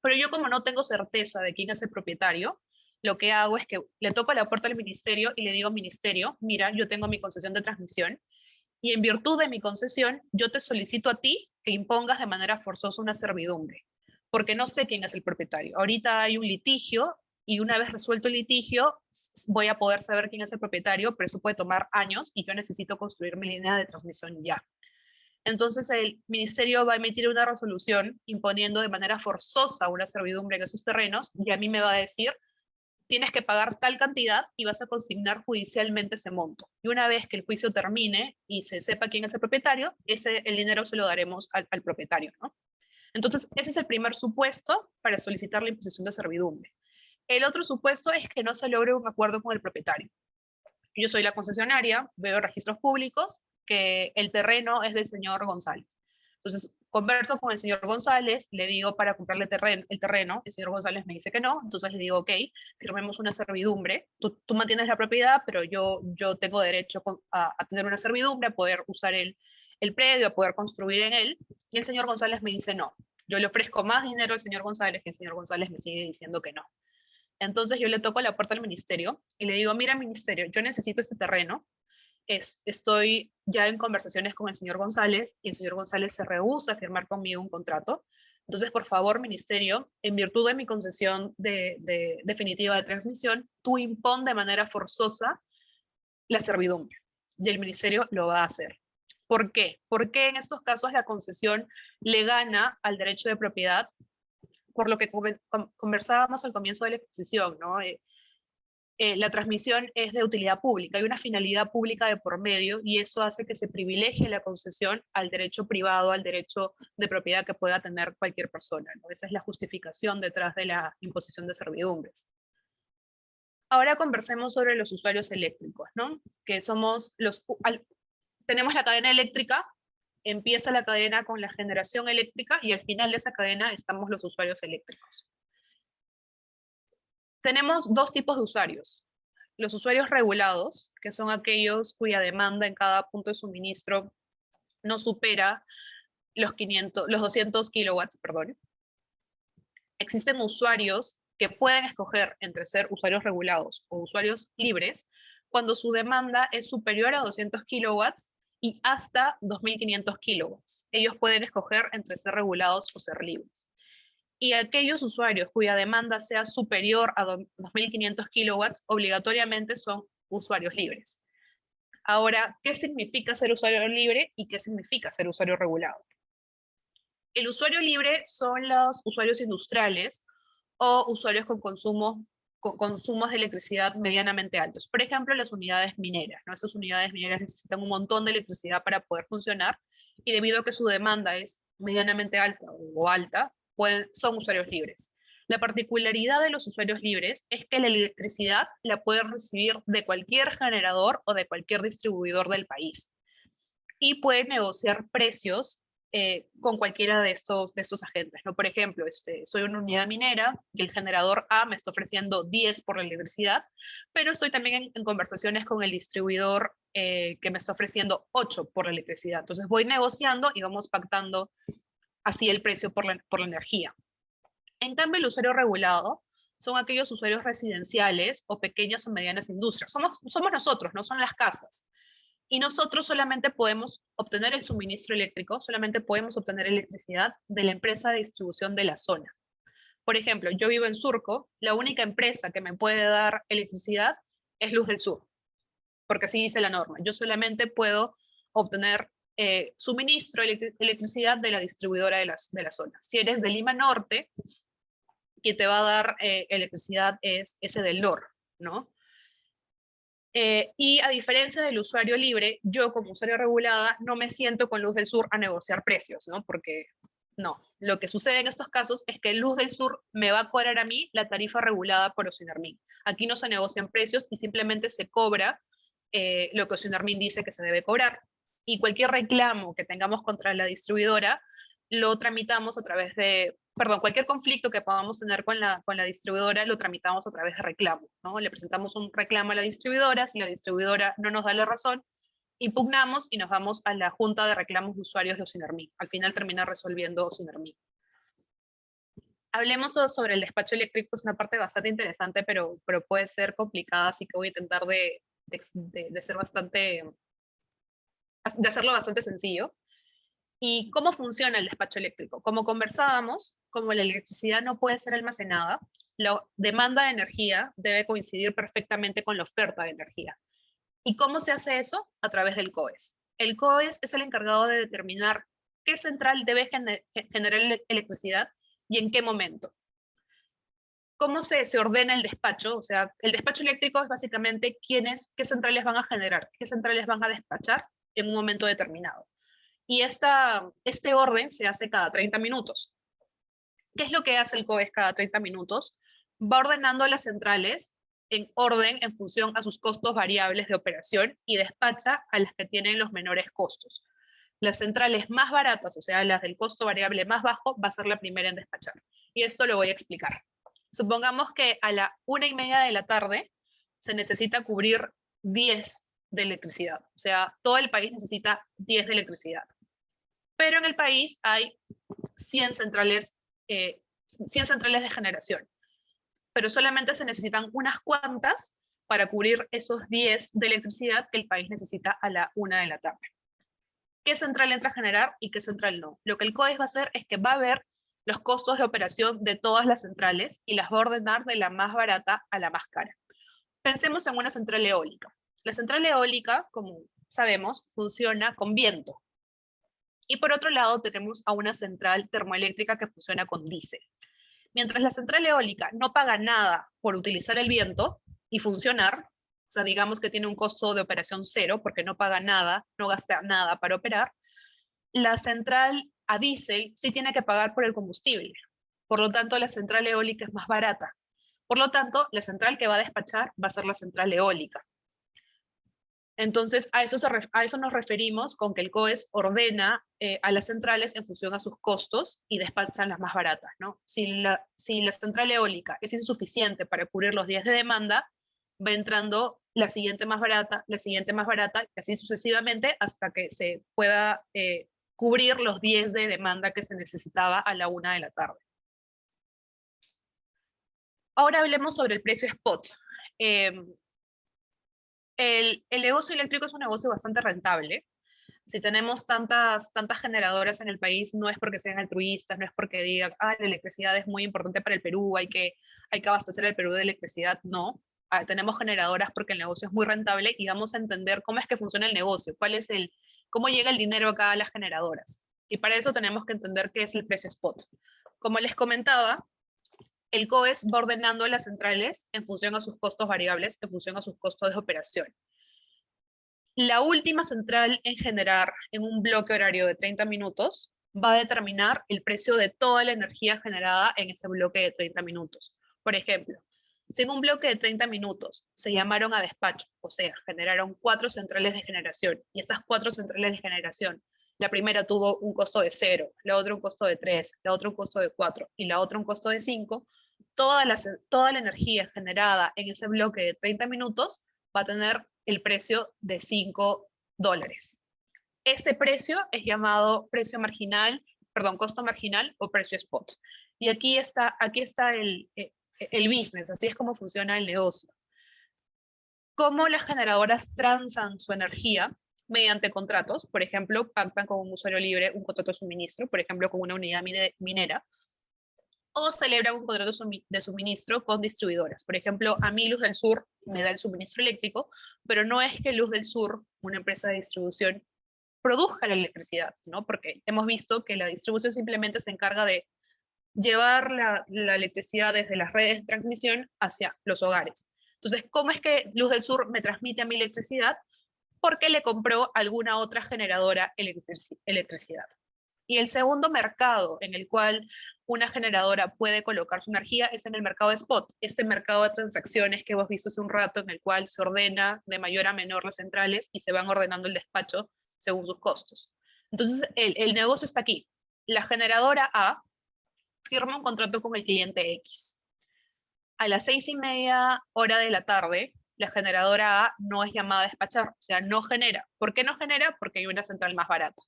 Pero yo como no tengo certeza de quién es el propietario, lo que hago es que le toco la puerta al ministerio y le digo, ministerio, mira, yo tengo mi concesión de transmisión y en virtud de mi concesión, yo te solicito a ti que impongas de manera forzosa una servidumbre, porque no sé quién es el propietario. Ahorita hay un litigio y una vez resuelto el litigio, voy a poder saber quién es el propietario, pero eso puede tomar años y yo necesito construir mi línea de transmisión ya. Entonces el ministerio va a emitir una resolución imponiendo de manera forzosa una servidumbre en esos terrenos y a mí me va a decir, tienes que pagar tal cantidad y vas a consignar judicialmente ese monto. Y una vez que el juicio termine y se sepa quién es el propietario, el dinero se lo daremos al propietario, ¿no? Entonces, ese es el primer supuesto para solicitar la imposición de servidumbre. El otro supuesto es que no se logre un acuerdo con el propietario. Yo soy la concesionaria, veo registros públicos que el terreno es del señor González. Entonces, converso con el señor González, le digo para comprarle el terreno, el señor González me dice que no, entonces le digo, ok, firmemos una servidumbre, tú mantienes la propiedad, pero yo tengo derecho a tener una servidumbre, a poder usar el predio, a poder construir en él, y el señor González me dice no. Yo le ofrezco más dinero al señor González, que el señor González me sigue diciendo que no. Entonces yo le toco la puerta al ministerio y le digo, mira ministerio, yo necesito este terreno, estoy ya en conversaciones con el señor González y el señor González se rehúsa a firmar conmigo un contrato. Entonces, por favor, ministerio, en virtud de mi concesión definitiva de transmisión, tú impón de manera forzosa la servidumbre. Y el ministerio lo va a hacer. ¿Por qué? Porque en estos casos la concesión le gana al derecho de propiedad, por lo que conversábamos al comienzo de la exposición, ¿no? La transmisión es de utilidad pública, hay una finalidad pública de por medio y eso hace que se privilegie la concesión al derecho privado, al derecho de propiedad que pueda tener cualquier persona, ¿no? Esa es la justificación detrás de la imposición de servidumbres. Ahora conversemos sobre los usuarios eléctricos, ¿no? Que somos tenemos la cadena eléctrica, empieza la cadena con la generación eléctrica y al final de esa cadena estamos los usuarios eléctricos. Tenemos dos tipos de usuarios. Los usuarios regulados, que son aquellos cuya demanda en cada punto de suministro no supera los 200 kilowatts, perdón. Existen usuarios que pueden escoger entre ser usuarios regulados o usuarios libres cuando su demanda es superior a 200 kilowatts y hasta 2.500 kilowatts. Ellos pueden escoger entre ser regulados o ser libres. Y aquellos usuarios cuya demanda sea superior a 2.500 kilowatts obligatoriamente son usuarios libres. Ahora, ¿qué significa ser usuario libre y qué significa ser usuario regulado? El usuario libre son los usuarios industriales o usuarios con consumos de electricidad medianamente altos. Por ejemplo, las unidades mineras, ¿no? Estas unidades mineras necesitan un montón de electricidad para poder funcionar y debido a que su demanda es medianamente alta o alta, son usuarios libres. La particularidad de los usuarios libres es que la electricidad la pueden recibir de cualquier generador o de cualquier distribuidor del país y pueden negociar precios con cualquiera de estos agentes, ¿no? Por ejemplo, soy una unidad minera y el generador A me está ofreciendo 10 por la electricidad, pero estoy también en conversaciones con el distribuidor que me está ofreciendo 8 por la electricidad. Entonces voy negociando y vamos pactando así el precio por la energía. En cambio, el usuario regulado son aquellos usuarios residenciales o pequeñas o medianas industrias. Somos nosotros, no son las casas. Y nosotros solamente podemos obtener el suministro eléctrico, solamente podemos obtener electricidad de la empresa de distribución de la zona. Por ejemplo, yo vivo en Surco, la única empresa que me puede dar electricidad es Luz del Sur, porque así dice la norma. Yo solamente puedo obtener suministro electricidad de la distribuidora de la zona. Si eres de Lima Norte, quien te va a dar electricidad es ese del NOR, ¿no? Y a diferencia del usuario libre, yo como usuario regulada no me siento con Luz del Sur a negociar precios, ¿no? Porque no, lo que sucede en estos casos es que Luz del Sur me va a cobrar a mí la tarifa regulada por Osinarmin. Aquí no se negocian precios y simplemente se cobra lo que Osinarmin dice que se debe cobrar. Y cualquier reclamo que tengamos contra la distribuidora lo tramitamos a través de, cualquier conflicto que podamos tener con la distribuidora lo tramitamos a través de reclamo, ¿no? Le presentamos un reclamo a la distribuidora, si la distribuidora no nos da la razón, impugnamos y nos vamos a la Junta de Reclamos de Usuarios de Osinarmin. Al final termina resolviendo Osinarmin. Hablemos sobre el despacho eléctrico, es una parte bastante interesante, pero puede ser complicada, así que voy a intentar de hacerlo bastante sencillo. ¿Y cómo funciona el despacho eléctrico? Como conversábamos, como la electricidad no puede ser almacenada, la demanda de energía debe coincidir perfectamente con la oferta de energía. ¿Y cómo se hace eso? A través del COES. El COES es el encargado de determinar qué central debe generar electricidad y en qué momento. ¿Cómo se ordena el despacho? O sea, el despacho eléctrico es básicamente qué centrales van a generar, qué centrales van a despachar en un momento determinado. Y este orden se hace cada 30 minutos. ¿Qué es lo que hace el COES cada 30 minutos? Va ordenando las centrales en orden en función a sus costos variables de operación y despacha a las que tienen los menores costos. Las centrales más baratas, o sea, las del costo variable más bajo, va a ser la primera en despachar. Y esto lo voy a explicar. Supongamos que a la 1:30 de la tarde se necesita cubrir 10 de electricidad. O sea, todo el país necesita 10 de electricidad. Pero en el país hay 100 centrales de generación. Pero solamente se necesitan unas cuantas para cubrir esos 10 de electricidad que el país necesita a la 1 de la tarde. ¿Qué central entra a generar y qué central no? Lo que el COES va a hacer es que va a ver los costos de operación de todas las centrales y las va a ordenar de la más barata a la más cara. Pensemos en una central eólica. La central eólica, como sabemos, funciona con viento. Y por otro lado tenemos a una central termoeléctrica que funciona con diésel. Mientras la central eólica no paga nada por utilizar el viento y funcionar, o sea, digamos que tiene un costo de operación cero porque no paga nada, no gasta nada para operar, la central a diésel sí tiene que pagar por el combustible. Por lo tanto, la central eólica es más barata. Por lo tanto, la central que va a despachar va a ser la central eólica. Entonces, a eso nos referimos con que el COES ordena a las centrales en función a sus costos y despachan las más baratas, ¿no? Si la central eólica es insuficiente para cubrir los días de demanda, va entrando la siguiente más barata, y así sucesivamente hasta que se pueda cubrir los 10 de demanda que se necesitaba a la 1 de la tarde. Ahora hablemos sobre el precio spot. El negocio eléctrico es un negocio bastante rentable. Si tenemos tantas generadoras en el país, no es porque sean altruistas, no es porque digan, la electricidad es muy importante para el Perú, hay que abastecer al Perú de electricidad. No, tenemos generadoras porque el negocio es muy rentable y vamos a entender cómo es que funciona el negocio, cómo llega el dinero acá a las generadoras. Y para eso tenemos que entender qué es el precio spot. Como les comentaba, el COES va ordenando las centrales en función a sus costos variables, en función a sus costos de operación. La última central en generar en un bloque horario de 30 minutos va a determinar el precio de toda la energía generada en ese bloque de 30 minutos. Por ejemplo, si en un bloque de 30 minutos se llamaron a despacho, o sea, generaron 4 centrales de generación, y estas 4 centrales de generación, la primera tuvo un costo de 0, la otra un costo de 3, la otra un costo de 4 y la otra un costo de 5, toda la energía generada en ese bloque de 30 minutos va a tener el precio de $5. Este precio es llamado costo marginal o precio spot. Y aquí está el business, así es como funciona el negocio. Cómo las generadoras transan su energía mediante contratos, por ejemplo, pactan con un usuario libre un contrato de suministro, por ejemplo, con una unidad minera, o celebran un contrato de suministro con distribuidoras. Por ejemplo, a mí Luz del Sur me da el suministro eléctrico, pero no es que Luz del Sur, una empresa de distribución, produzca la electricidad, ¿no? Porque hemos visto que la distribución simplemente se encarga de llevar la electricidad desde las redes de transmisión hacia los hogares. Entonces, ¿cómo es que Luz del Sur me transmite a mi electricidad? Porque le compró alguna otra generadora electricidad. Y el segundo mercado en el cual una generadora puede colocar su energía es en el mercado de spot, este mercado de transacciones que hemos visto hace un rato, en el cual se ordena de mayor a menor las centrales y se van ordenando el despacho según sus costos. Entonces, el negocio está aquí. La generadora A firma un contrato con el cliente X. A las 6:30 hora de la tarde, la generadora A no es llamada a despachar, o sea, no genera. ¿Por qué no genera? Porque hay una central más barata.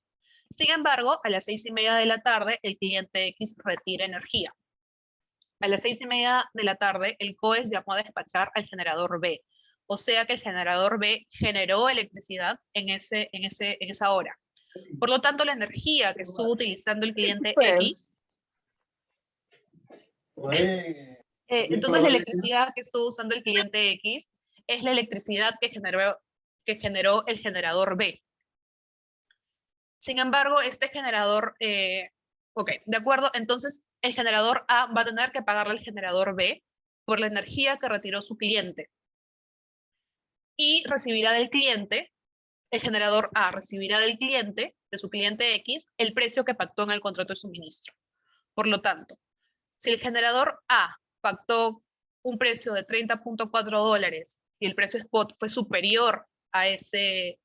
Sin embargo, a las 6:30 de la tarde, el cliente X retira energía. A las 6:30 de la tarde, el COES llamó a despachar al generador B. O sea que el generador B generó electricidad en esa hora. Por lo tanto, la energía que estuvo utilizando el cliente X, entonces la electricidad que estuvo usando el cliente X es la electricidad que generó el generador B. Sin embargo, este generador, de acuerdo, entonces el generador A va a tener que pagarle al generador B por la energía que retiró su cliente. Y recibirá del cliente, el generador A recibirá del cliente, de su cliente X, el precio que pactó en el contrato de suministro. Por lo tanto, si el generador A pactó un precio de $30.4 y el precio spot fue superior a ese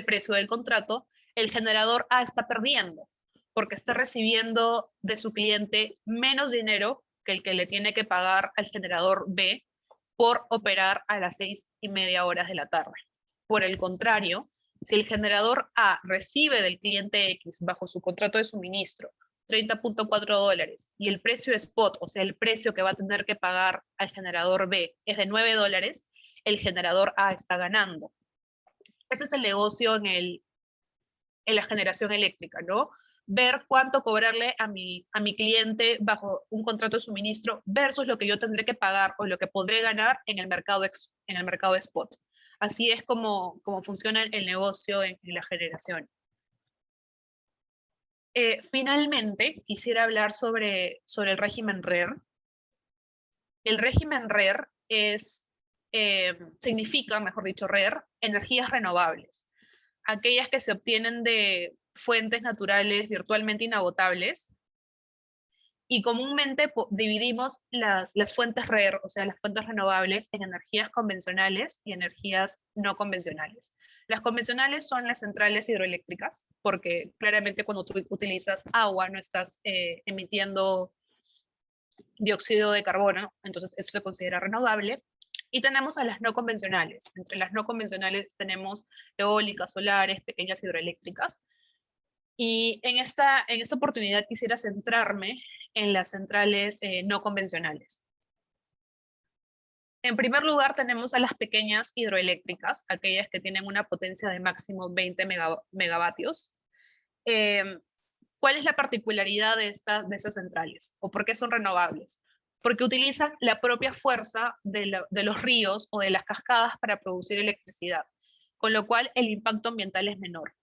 precio del contrato, el generador A está perdiendo, porque está recibiendo de su cliente menos dinero que el que le tiene que pagar al generador B por operar a las 6:30 de la tarde. Por el contrario, si el generador A recibe del cliente X bajo su contrato de suministro $30.4 y el precio spot, o sea, el precio que va a tener que pagar al generador B es de $9, el generador A está ganando. Ese es el negocio en la generación eléctrica, ¿no? Ver cuánto cobrarle a mi cliente bajo un contrato de suministro versus lo que yo tendré que pagar o lo que podré ganar en el mercado spot. Así es como funciona el negocio en la generación. Finalmente, quisiera hablar sobre el régimen RER. El régimen RER significa, mejor dicho, RER, energías renovables. Aquellas que se obtienen de fuentes naturales virtualmente inagotables. Y comúnmente dividimos las fuentes RER, o sea, las fuentes renovables, en energías convencionales y energías no convencionales. Las convencionales son las centrales hidroeléctricas, porque claramente cuando tú utilizas agua no estás emitiendo dióxido de carbono, entonces eso se considera renovable. Y tenemos a las no convencionales. Entre las no convencionales tenemos eólicas, solares, pequeñas hidroeléctricas. Y en esta oportunidad quisiera centrarme en las centrales no convencionales. En primer lugar tenemos a las pequeñas hidroeléctricas, aquellas que tienen una potencia de máximo 20 megavatios. ¿Cuál es la particularidad de estas centrales? ¿O por qué son renovables? Porque utilizan la propia fuerza de los ríos o de las cascadas para producir electricidad, con lo cual el impacto ambiental es menor.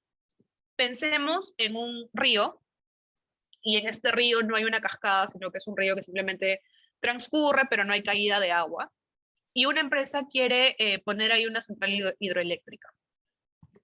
Pensemos en un río, y en este río no hay una cascada, sino que es un río que simplemente transcurre, pero no hay caída de agua. Y una empresa quiere poner ahí una central hidroeléctrica.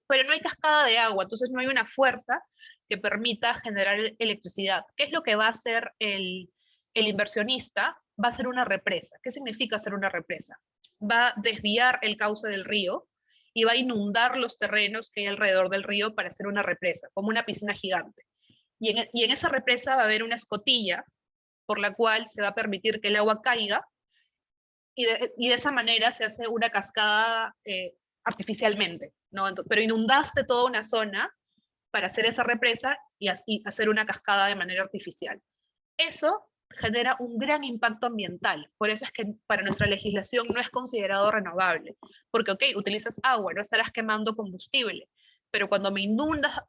Pero no hay cascada de agua, entonces no hay una fuerza que permita generar electricidad. ¿Qué es lo que va a hacer el inversionista? Va a hacer una represa. ¿Qué significa hacer una represa? Va a desviar el cauce del río y va a inundar los terrenos que hay alrededor del río para hacer una represa, como una piscina gigante. Y en esa represa va a haber una escotilla por la cual se va a permitir que el agua caiga y de esa manera se hace una cascada artificialmente, ¿no? Pero inundaste toda una zona para hacer esa represa y hacer una cascada de manera artificial. Eso genera un gran impacto ambiental. Por eso es que para nuestra legislación no es considerado renovable. Porque, ok, utilizas agua, no estarás quemando combustible, pero cuando me inundas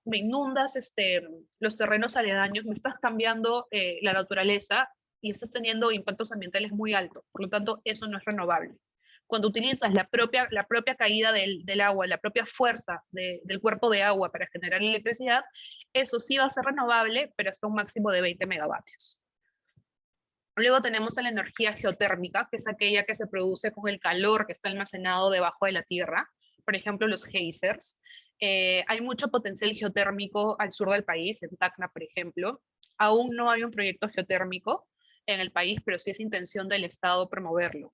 los terrenos aledaños, me estás cambiando la naturaleza y estás teniendo impactos ambientales muy altos. Por lo tanto, eso no es renovable. Cuando utilizas la propia caída del agua, la propia fuerza del cuerpo de agua para generar electricidad, eso sí va a ser renovable, pero hasta un máximo de 20 megavatios. Luego tenemos a la energía geotérmica, que es aquella que se produce con el calor que está almacenado debajo de la tierra, por ejemplo, los geysers. Hay mucho potencial geotérmico al sur del país, en Tacna, por ejemplo. Aún no hay un proyecto geotérmico en el país, pero sí es intención del Estado promoverlo.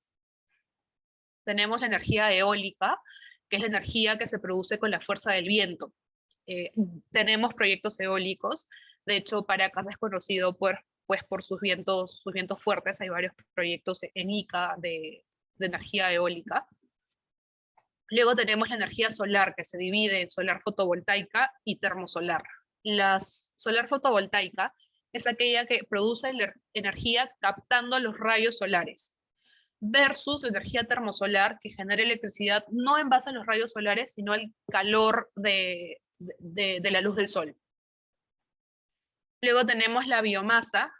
Tenemos la energía eólica, que es la energía que se produce con la fuerza del viento. Tenemos proyectos eólicos, de hecho Paracas es conocido por sus vientos fuertes, hay varios proyectos en Ica de energía eólica. Luego tenemos la energía solar, que se divide en solar fotovoltaica y termosolar. La solar fotovoltaica es aquella que produce energía captando los rayos solares, versus la energía termosolar, que genera electricidad no en base a los rayos solares, sino al calor de la luz del sol. Luego tenemos la biomasa,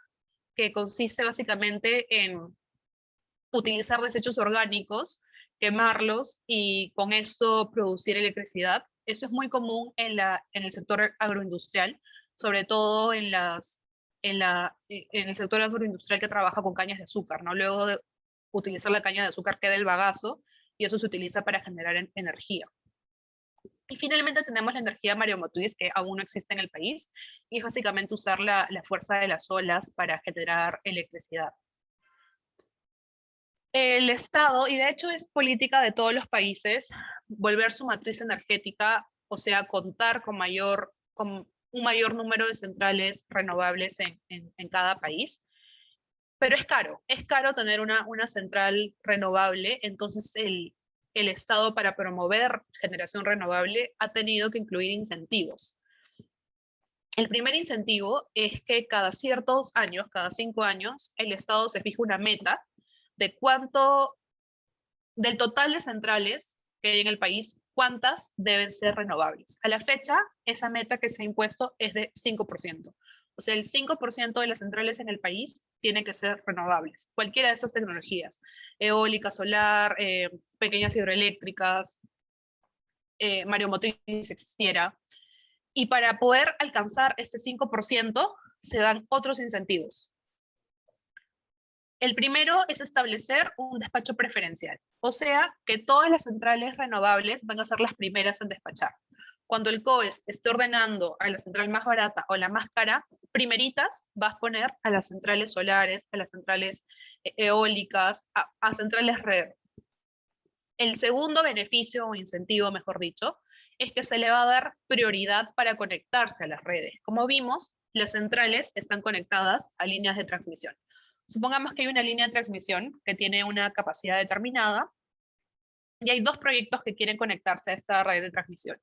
que consiste básicamente en utilizar desechos orgánicos, quemarlos y con esto producir electricidad. Esto es muy común en el sector agroindustrial, sobre todo en el sector agroindustrial que trabaja con cañas de azúcar, ¿no? Luego utilizar la caña de azúcar queda el bagazo, y eso se utiliza para generar energía. Y finalmente tenemos la energía mareomotriz, que aún no existe en el país, y es básicamente usar la fuerza de las olas para generar electricidad. El Estado, y de hecho es política de todos los países, volver su matriz energética, o sea, contar con un mayor número de centrales renovables en cada país. Pero es caro tener una central renovable, entonces el Estado, para promover generación renovable, ha tenido que incluir incentivos. El primer incentivo es que cada ciertos años, cada 5 años, el Estado se fija una meta de cuánto, del total de centrales que hay en el país, cuántas deben ser renovables. A la fecha, esa meta que se ha impuesto es de 5%. O sea, el 5% de las centrales en el país tienen que ser renovables. Cualquiera de esas tecnologías, eólica, solar, pequeñas hidroeléctricas, mareomotriz existiera. Y para poder alcanzar este 5%, se dan otros incentivos. El primero es establecer un despacho preferencial, o sea, que todas las centrales renovables van a ser las primeras en despachar. Cuando el COES esté ordenando a la central más barata o la más cara, primeritas vas a poner a las centrales solares, a las centrales eólicas, a centrales red. El segundo beneficio o incentivo, mejor dicho, es que se le va a dar prioridad para conectarse a las redes. Como vimos, las centrales están conectadas a líneas de transmisión. Supongamos que hay una línea de transmisión que tiene una capacidad determinada y hay 2 proyectos que quieren conectarse a esta red de transmisión.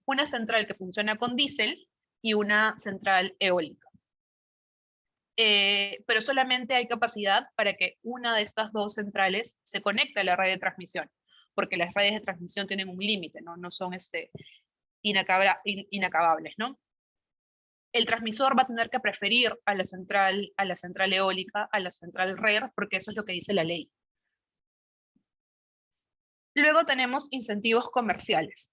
Una central que funciona con diésel y una central eólica. Pero solamente hay capacidad para que una de estas 2 centrales se conecte a la red de transmisión, porque las redes de transmisión tienen un límite, no son inacabables, ¿no? El transmisor va a tener que preferir a la central eólica, a la central red, porque eso es lo que dice la ley. Luego tenemos incentivos comerciales.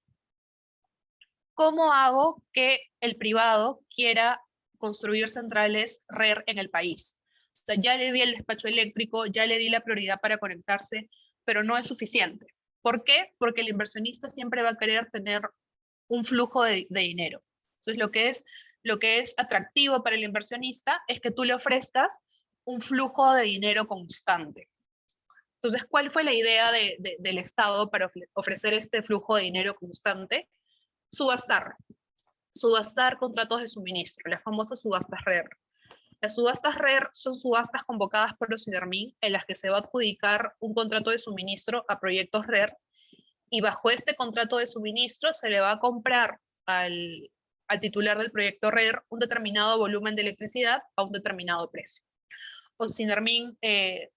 ¿Cómo hago que el privado quiera construir centrales red en el país? O sea, ya le di el despacho eléctrico, ya le di la prioridad para conectarse, pero no es suficiente. ¿Por qué? Porque el inversionista siempre va a querer tener un flujo de dinero. Entonces, lo que es atractivo para el inversionista es que tú le ofrezcas un flujo de dinero constante. Entonces, ¿cuál fue la idea del Estado para ofrecer este flujo de dinero constante? Subastar contratos de suministro, las famosas subastas RER. Las subastas RER son subastas convocadas por Ocinermin en las que se va a adjudicar un contrato de suministro a proyectos RER, y bajo este contrato de suministro se le va a comprar al titular del proyecto RER un determinado volumen de electricidad a un determinado precio. Ocinermin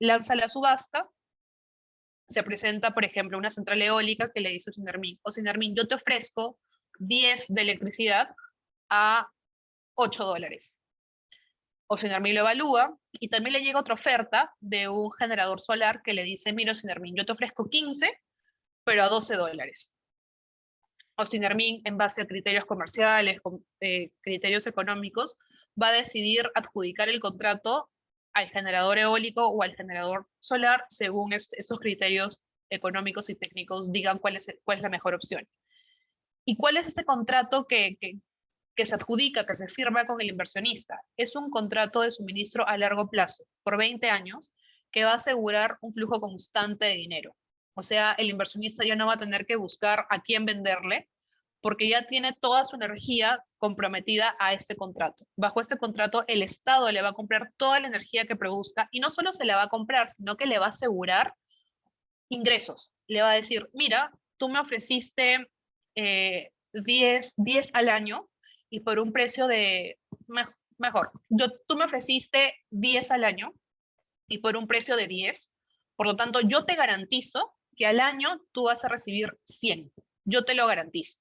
lanza la subasta, se presenta, por ejemplo, una central eólica que le dice a Ocinermin, yo te ofrezco 10 de electricidad a $8. Ocinermin lo evalúa y también le llega otra oferta de un generador solar que le dice, mira Ocinermin, yo te ofrezco 15, pero a $12. Ocinermin, en base a criterios comerciales, criterios económicos, va a decidir adjudicar el contrato al generador eólico o al generador solar según esos criterios económicos y técnicos digan cuál es la mejor opción. ¿Y cuál es este contrato que se adjudica, que se firma con el inversionista? Es un contrato de suministro a largo plazo, por 20 años, que va a asegurar un flujo constante de dinero. O sea, el inversionista ya no va a tener que buscar a quién venderle, porque ya tiene toda su energía comprometida a este contrato. Bajo este contrato, el Estado le va a comprar toda la energía que produzca, y no solo se la va a comprar, sino que le va a asegurar ingresos. Le va a decir, mira, tú me ofreciste 10 al año, y por un precio de, tú me ofreciste 10 al año, y por un precio de 10, por lo tanto, yo te garantizo que al año tú vas a recibir 100. Yo te lo garantizo.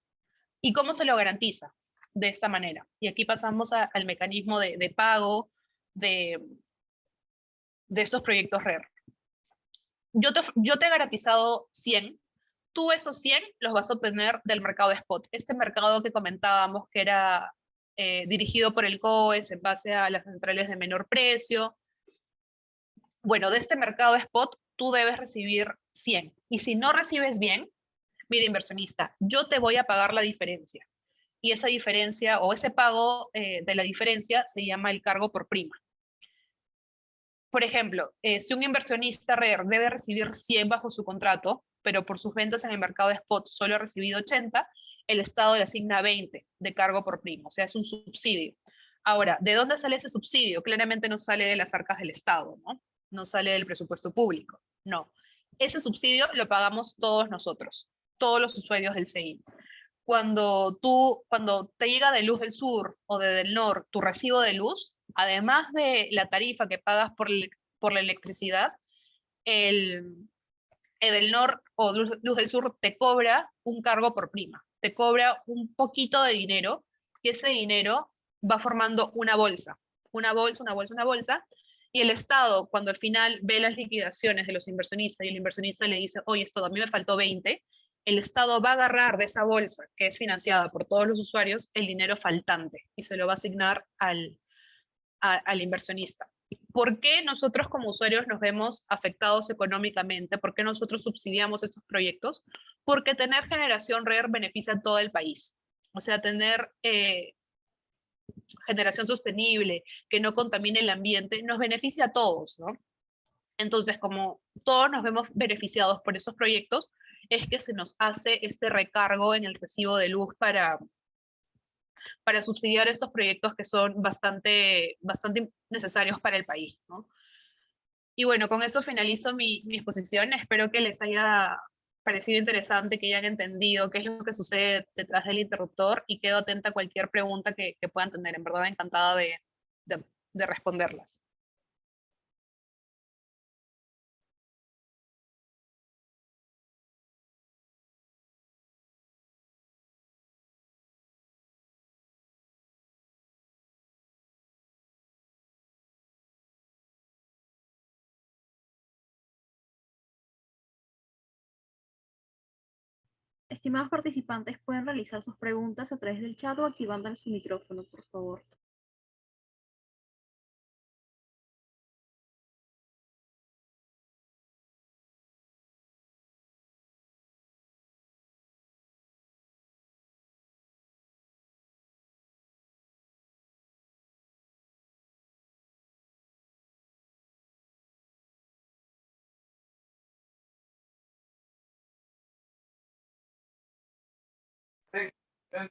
¿Y cómo se lo garantiza? De esta manera. Y aquí pasamos al mecanismo de pago de estos proyectos RER. Yo te he garantizado 100. Tú esos 100 los vas a obtener del mercado de spot. Este mercado que comentábamos que era dirigido por el COES en base a las centrales de menor precio. Bueno, de este mercado de spot, tú debes recibir 100. Y si no recibes bien, mira, inversionista, yo te voy a pagar la diferencia. Y esa diferencia o ese pago de la diferencia se llama el cargo por prima. Por ejemplo, si un inversionista debe recibir 100 bajo su contrato, pero por sus ventas en el mercado de spot solo ha recibido 80, el Estado le asigna 20 de cargo por prima, o sea, es un subsidio. Ahora, ¿de dónde sale ese subsidio? Claramente no sale de las arcas del Estado, ¿no? No sale del presupuesto público, no. Ese subsidio lo pagamos todos nosotros, todos los usuarios del CEIN. Cuando te llega de Luz del Sur o de Del Norte tu recibo de luz, además de la tarifa que pagas por la electricidad, el Del Norte o Luz del Sur te cobra un cargo por prima, te cobra un poquito de dinero, y ese dinero va formando una bolsa, y el Estado, cuando al final ve las liquidaciones de los inversionistas y el inversionista le dice, oye, esto a mí me faltó 20, el Estado va a agarrar de esa bolsa, que es financiada por todos los usuarios, el dinero faltante y se lo va a asignar al inversionista. ¿Por qué nosotros como usuarios nos vemos afectados económicamente? ¿Por qué nosotros subsidiamos estos proyectos? Porque tener generación RER beneficia a todo el país. O sea, tener generación sostenible, que no contamine el ambiente, nos beneficia a todos, ¿no? Entonces, como todos nos vemos beneficiados por esos proyectos, es que se nos hace este recargo en el recibo de luz para subsidiar estos proyectos que son bastante necesarios para el país, ¿no? Y bueno, con eso finalizo mi exposición. Espero que les haya parecido interesante, que hayan entendido qué es lo que sucede detrás del interruptor, y quedo atenta a cualquier pregunta que puedan tener. En verdad, encantada de responderlas. Estimados participantes, pueden realizar sus preguntas a través del chat o activando su micrófono, por favor.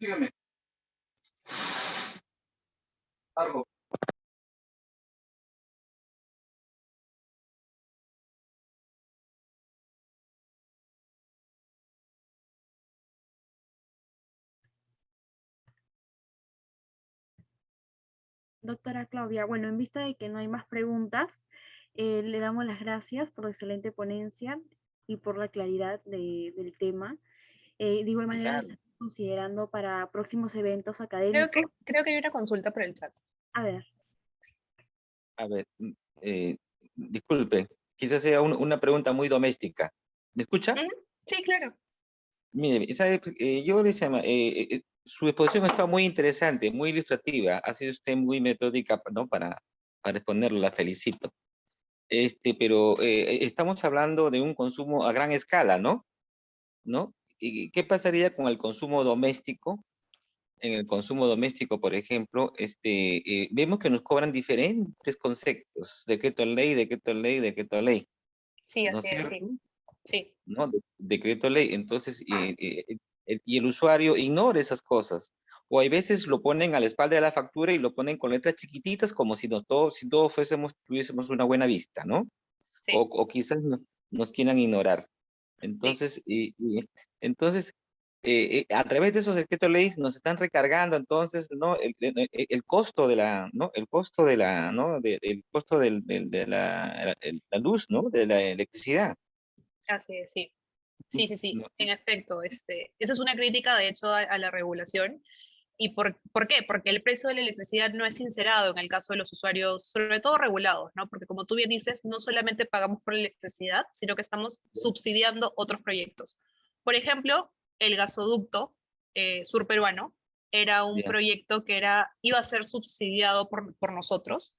Dígame. Algo. Doctora Claudia, bueno, en vista de que no hay más preguntas, le damos las gracias por la excelente ponencia y por la claridad del tema. De igual manera, Claro. estamos considerando para próximos eventos académicos. Creo que hay una consulta por el chat. A ver. A ver, disculpe, quizás sea una pregunta muy doméstica. ¿Me escucha? Sí, claro. Mire, ¿sabe? Yo les llamo, su exposición está muy interesante, muy ilustrativa. Ha sido usted muy metódica, ¿no? Para responderlo, la felicito. Pero estamos hablando de un consumo a gran escala, ¿no? ¿No? ¿Y qué pasaría con el consumo doméstico? En el consumo doméstico, por ejemplo, vemos que nos cobran diferentes conceptos, decreto ley, decreto ley, decreto ley, Sí, ¿no es así es, cierto? sí. ¿No? Decreto ley, entonces, y el usuario ignora esas cosas, o hay veces lo ponen a la espalda de la factura y lo ponen con letras chiquititas, como si si todos tuviésemos una buena vista, ¿no? Sí. O quizás nos quieran ignorar. Sí. Entonces, a través de esos decretos ley nos están recargando entonces, ¿no? El costo de la, ¿no? El costo de la, ¿no? El costo de la luz, ¿no? De la electricidad. Así es, sí. Sí, sí, sí. ¿No? En efecto, esa es una crítica, de hecho, a la regulación. ¿Y por qué? Porque el precio de la electricidad no es sincerado en el caso de los usuarios, sobre todo regulados, ¿no? Porque como tú bien dices, no solamente pagamos por la electricidad, sino que estamos subsidiando otros proyectos. Por ejemplo, el gasoducto surperuano era un Ya. proyecto que iba a ser subsidiado por nosotros,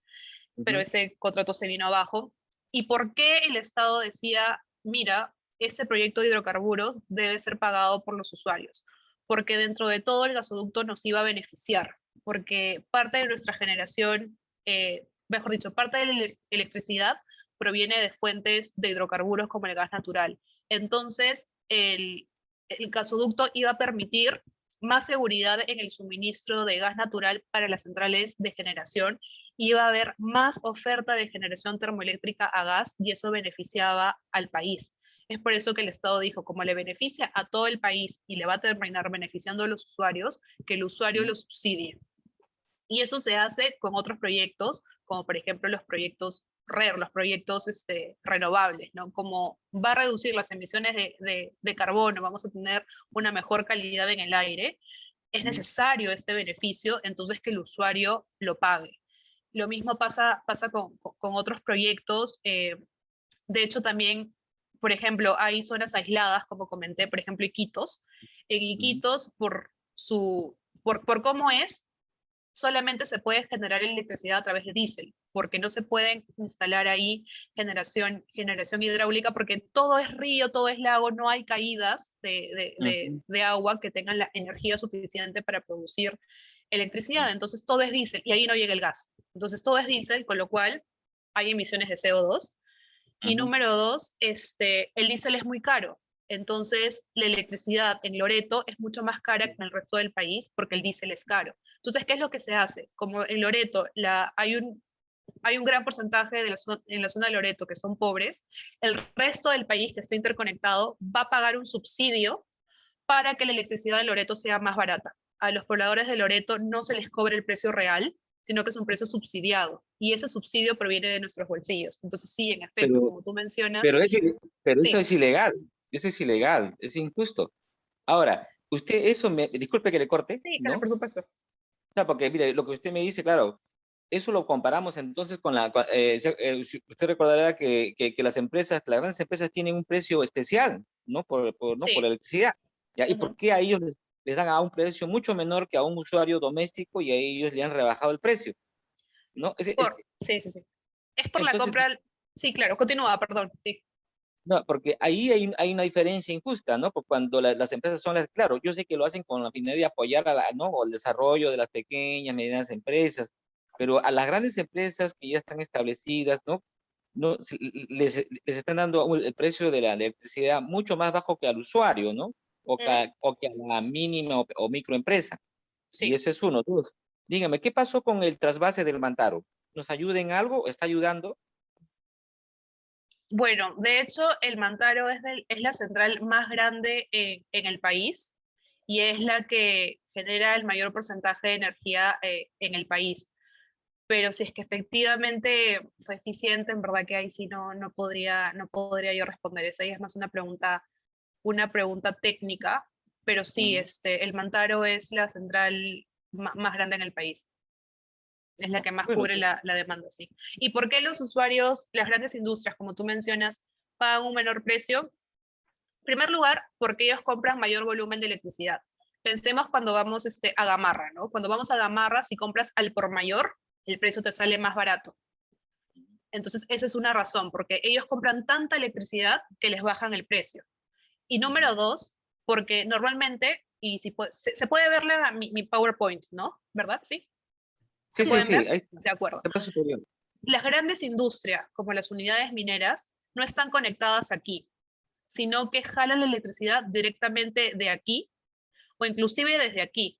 pero Ujú. ese contrato se vino abajo ¿Y por qué el Estado decía, mira, este proyecto de hidrocarburos debe ser pagado por los usuarios? Porque dentro de todo el gasoducto nos iba a beneficiar, porque parte de nuestra generación, mejor dicho, parte de la electricidad proviene de fuentes de hidrocarburos como el gas natural. Entonces, el gasoducto iba a permitir más seguridad en el suministro de gas natural para las centrales de generación, iba a haber más oferta de generación termoeléctrica a gas y eso beneficiaba al país. Es por eso que el Estado dijo, como le beneficia a todo el país y le va a terminar beneficiando a los usuarios, que el usuario lo subsidie. Y eso se hace con otros proyectos, como por ejemplo los proyectos RER, los proyectos renovables, ¿no? Como va a reducir las emisiones de carbono, vamos a tener una mejor calidad en el aire, es necesario este beneficio, entonces que el usuario lo pague. Lo mismo pasa con otros proyectos. De hecho, también, por ejemplo, hay zonas aisladas, como comenté, por ejemplo, Iquitos. En Iquitos, por cómo es, solamente se puede generar electricidad a través de diésel, porque no se pueden instalar ahí generación hidráulica, porque todo es río, todo es lago, no hay caídas de agua que tengan la energía suficiente para producir electricidad. Entonces todo es diésel y ahí no llega el gas. Entonces todo es diésel, con lo cual hay emisiones de CO2. Y número dos, el diésel es muy caro. Entonces, la electricidad en Loreto es mucho más cara que en el resto del país porque el diésel es caro. Entonces, ¿qué es lo que se hace? Como en Loreto hay un gran porcentaje en la zona de Loreto que son pobres, el resto del país que está interconectado va a pagar un subsidio para que la electricidad en Loreto sea más barata. A los pobladores de Loreto no se les cobra el precio real, sino que es un precio subsidiado. Y ese subsidio proviene de nuestros bolsillos. Entonces, sí, en efecto, como tú mencionas. Pero eso sí. es ilegal. Eso es ilegal, es injusto. Ahora, usted disculpe que le corte. Sí, claro, ¿no? por supuesto. Claro, porque mire, lo que usted me dice, claro, eso lo comparamos entonces con usted recordará que las grandes empresas tienen un precio especial, ¿no? Por la electricidad. ¿Ya? ¿Y por qué a ellos les dan a un precio mucho menor que a un usuario doméstico y a ellos le han rebajado el precio? ¿No? Sí. Es por la compra. Sí, claro, continúa, perdón, sí. No, porque ahí hay una diferencia injusta, ¿no? Porque cuando las empresas son claro, yo sé que lo hacen con la finalidad de apoyar o el desarrollo de las pequeñas, medianas empresas, pero a las grandes empresas que ya están establecidas, ¿no? Les están dando el precio de la electricidad mucho más bajo que al usuario, ¿no? O que a la mínima o microempresa. Sí. Y ese es uno. Dos. Dígame, ¿qué pasó con el trasvase del Mantaro? ¿Nos ayuda en algo? ¿Está ayudando? Bueno, de hecho, el Mantaro es la central más grande en el país y es la que genera el mayor porcentaje de energía en el país. Pero si es que efectivamente fue eficiente, en verdad que ahí sí no podría yo responder. Esa es más una pregunta técnica, pero sí, el Mantaro es la central más grande en el país. Es la que más cubre la demanda, sí. ¿Y por qué los usuarios, las grandes industrias, como tú mencionas, pagan un menor precio? En primer lugar, porque ellos compran mayor volumen de electricidad. Pensemos cuando vamos a Gamarra, ¿no? Cuando vamos a Gamarra, si compras al por mayor, el precio te sale más barato. Entonces, esa es una razón, porque ellos compran tanta electricidad que les bajan el precio. Y número dos, porque normalmente, y si se puede ver mi PowerPoint, ¿no? ¿Verdad? Sí. Sí. De acuerdo. Bien. Las grandes industrias, como las unidades mineras, no están conectadas aquí, sino que jalan la electricidad directamente de aquí o inclusive desde aquí,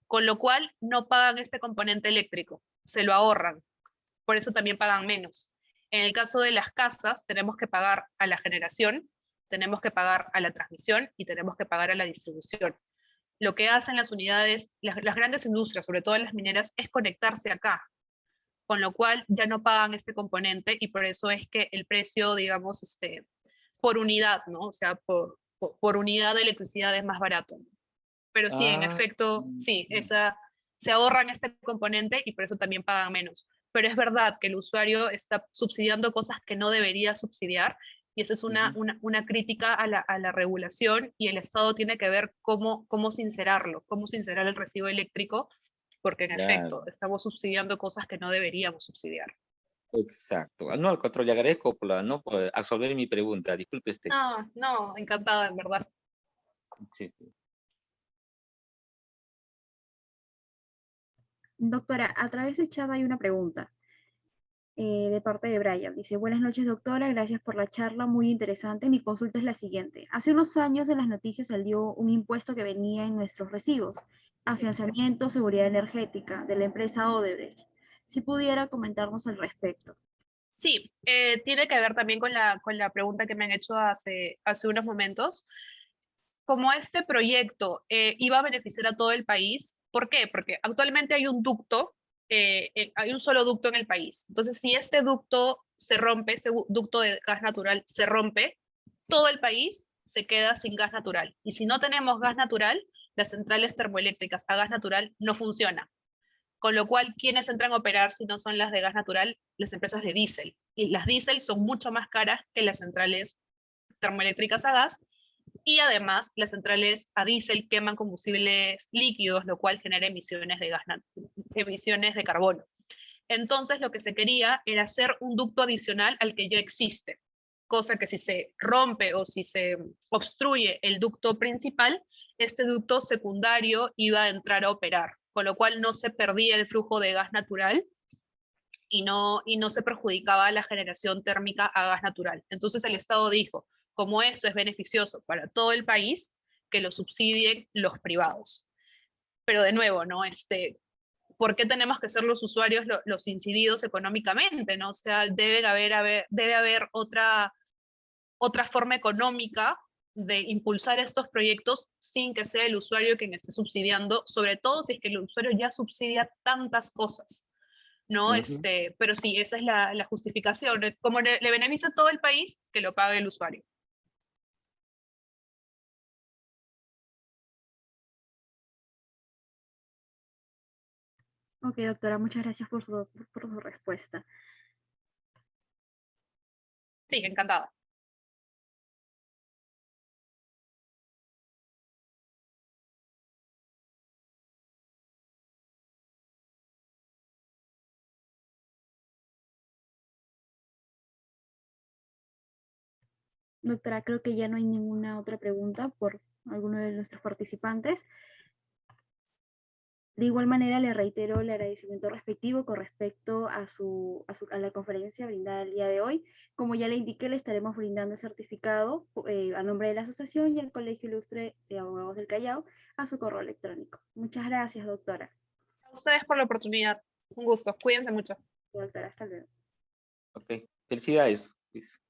con lo cual no pagan este componente eléctrico, se lo ahorran, por eso también pagan menos. En el caso de las casas, tenemos que pagar a la generación, tenemos que pagar a la transmisión y tenemos que pagar a la distribución. Lo que hacen las unidades, las grandes industrias, sobre todo las mineras, es conectarse acá, con lo cual ya no pagan este componente y por eso es que el precio, digamos, por unidad, ¿no? O sea, por unidad de electricidad es más barato. Pero sí, en efecto, sí, se ahorran este componente y por eso también pagan menos. Pero es verdad que el usuario está subsidiando cosas que no debería subsidiar y esa es una crítica a la regulación y el Estado tiene que ver cómo sincerarlo, cómo sincerar el recibo eléctrico, porque en efecto estamos subsidiando cosas que no deberíamos subsidiar. Exacto. No, al contrario, le agradezco por absolver mi pregunta. Disculpe usted. No, no, encantada, en verdad. Sí, sí. Doctora, a través del chat hay una pregunta de parte de Brian. Dice, buenas noches, doctora, gracias por la charla, muy interesante. Mi consulta es la siguiente. Hace unos años en las noticias salió un impuesto que venía en nuestros recibos, afianzamiento, seguridad energética, de la empresa Odebrecht. Si pudiera comentarnos al respecto. Sí, tiene que ver también con la pregunta que me han hecho hace unos momentos. Como este proyecto iba a beneficiar a todo el país, ¿por qué? Porque actualmente hay un ducto, hay un solo ducto en el país. Entonces, si este ducto se rompe, este ducto de gas natural se rompe, todo el país se queda sin gas natural. Y si no tenemos gas natural, las centrales termoeléctricas a gas natural no funcionan. Con lo cual, ¿quiénes entran a operar si no son las de gas natural? Las empresas de diésel. Y las diésel son mucho más caras que las centrales termoeléctricas a gas, y además las centrales a diésel queman combustibles líquidos, lo cual genera emisiones de carbono. Entonces lo que se quería era hacer un ducto adicional al que ya existe, cosa que si se rompe o si se obstruye el ducto principal, este ducto secundario iba a entrar a operar, con lo cual no se perdía el flujo de gas natural y no se perjudicaba la generación térmica a gas natural. Entonces el Estado dijo, como esto es beneficioso para todo el país, que lo subsidien los privados. Pero de nuevo, ¿no? ¿Por qué tenemos que ser los usuarios los incididos económicamente, ¿no? O sea, debe haber otra forma económica de impulsar estos proyectos sin que sea el usuario quien esté subsidiando, sobre todo si es que el usuario ya subsidia tantas cosas. ¿No? Pero sí, esa es la justificación. Como le beneficia a todo el país, que lo pague el usuario. Ok, doctora, muchas gracias por su respuesta. Sí, encantada. Doctora, creo que ya no hay ninguna otra pregunta por alguno de nuestros participantes. De igual manera, le reitero el agradecimiento respectivo con respecto a la conferencia brindada el día de hoy. Como ya le indiqué, le estaremos brindando el certificado a nombre de la asociación y al Colegio Ilustre de Abogados del Callao a su correo electrónico. Muchas gracias, doctora. A ustedes por la oportunidad. Un gusto. Cuídense mucho. Doctora, hasta luego. Ok. Felicidades, Luis.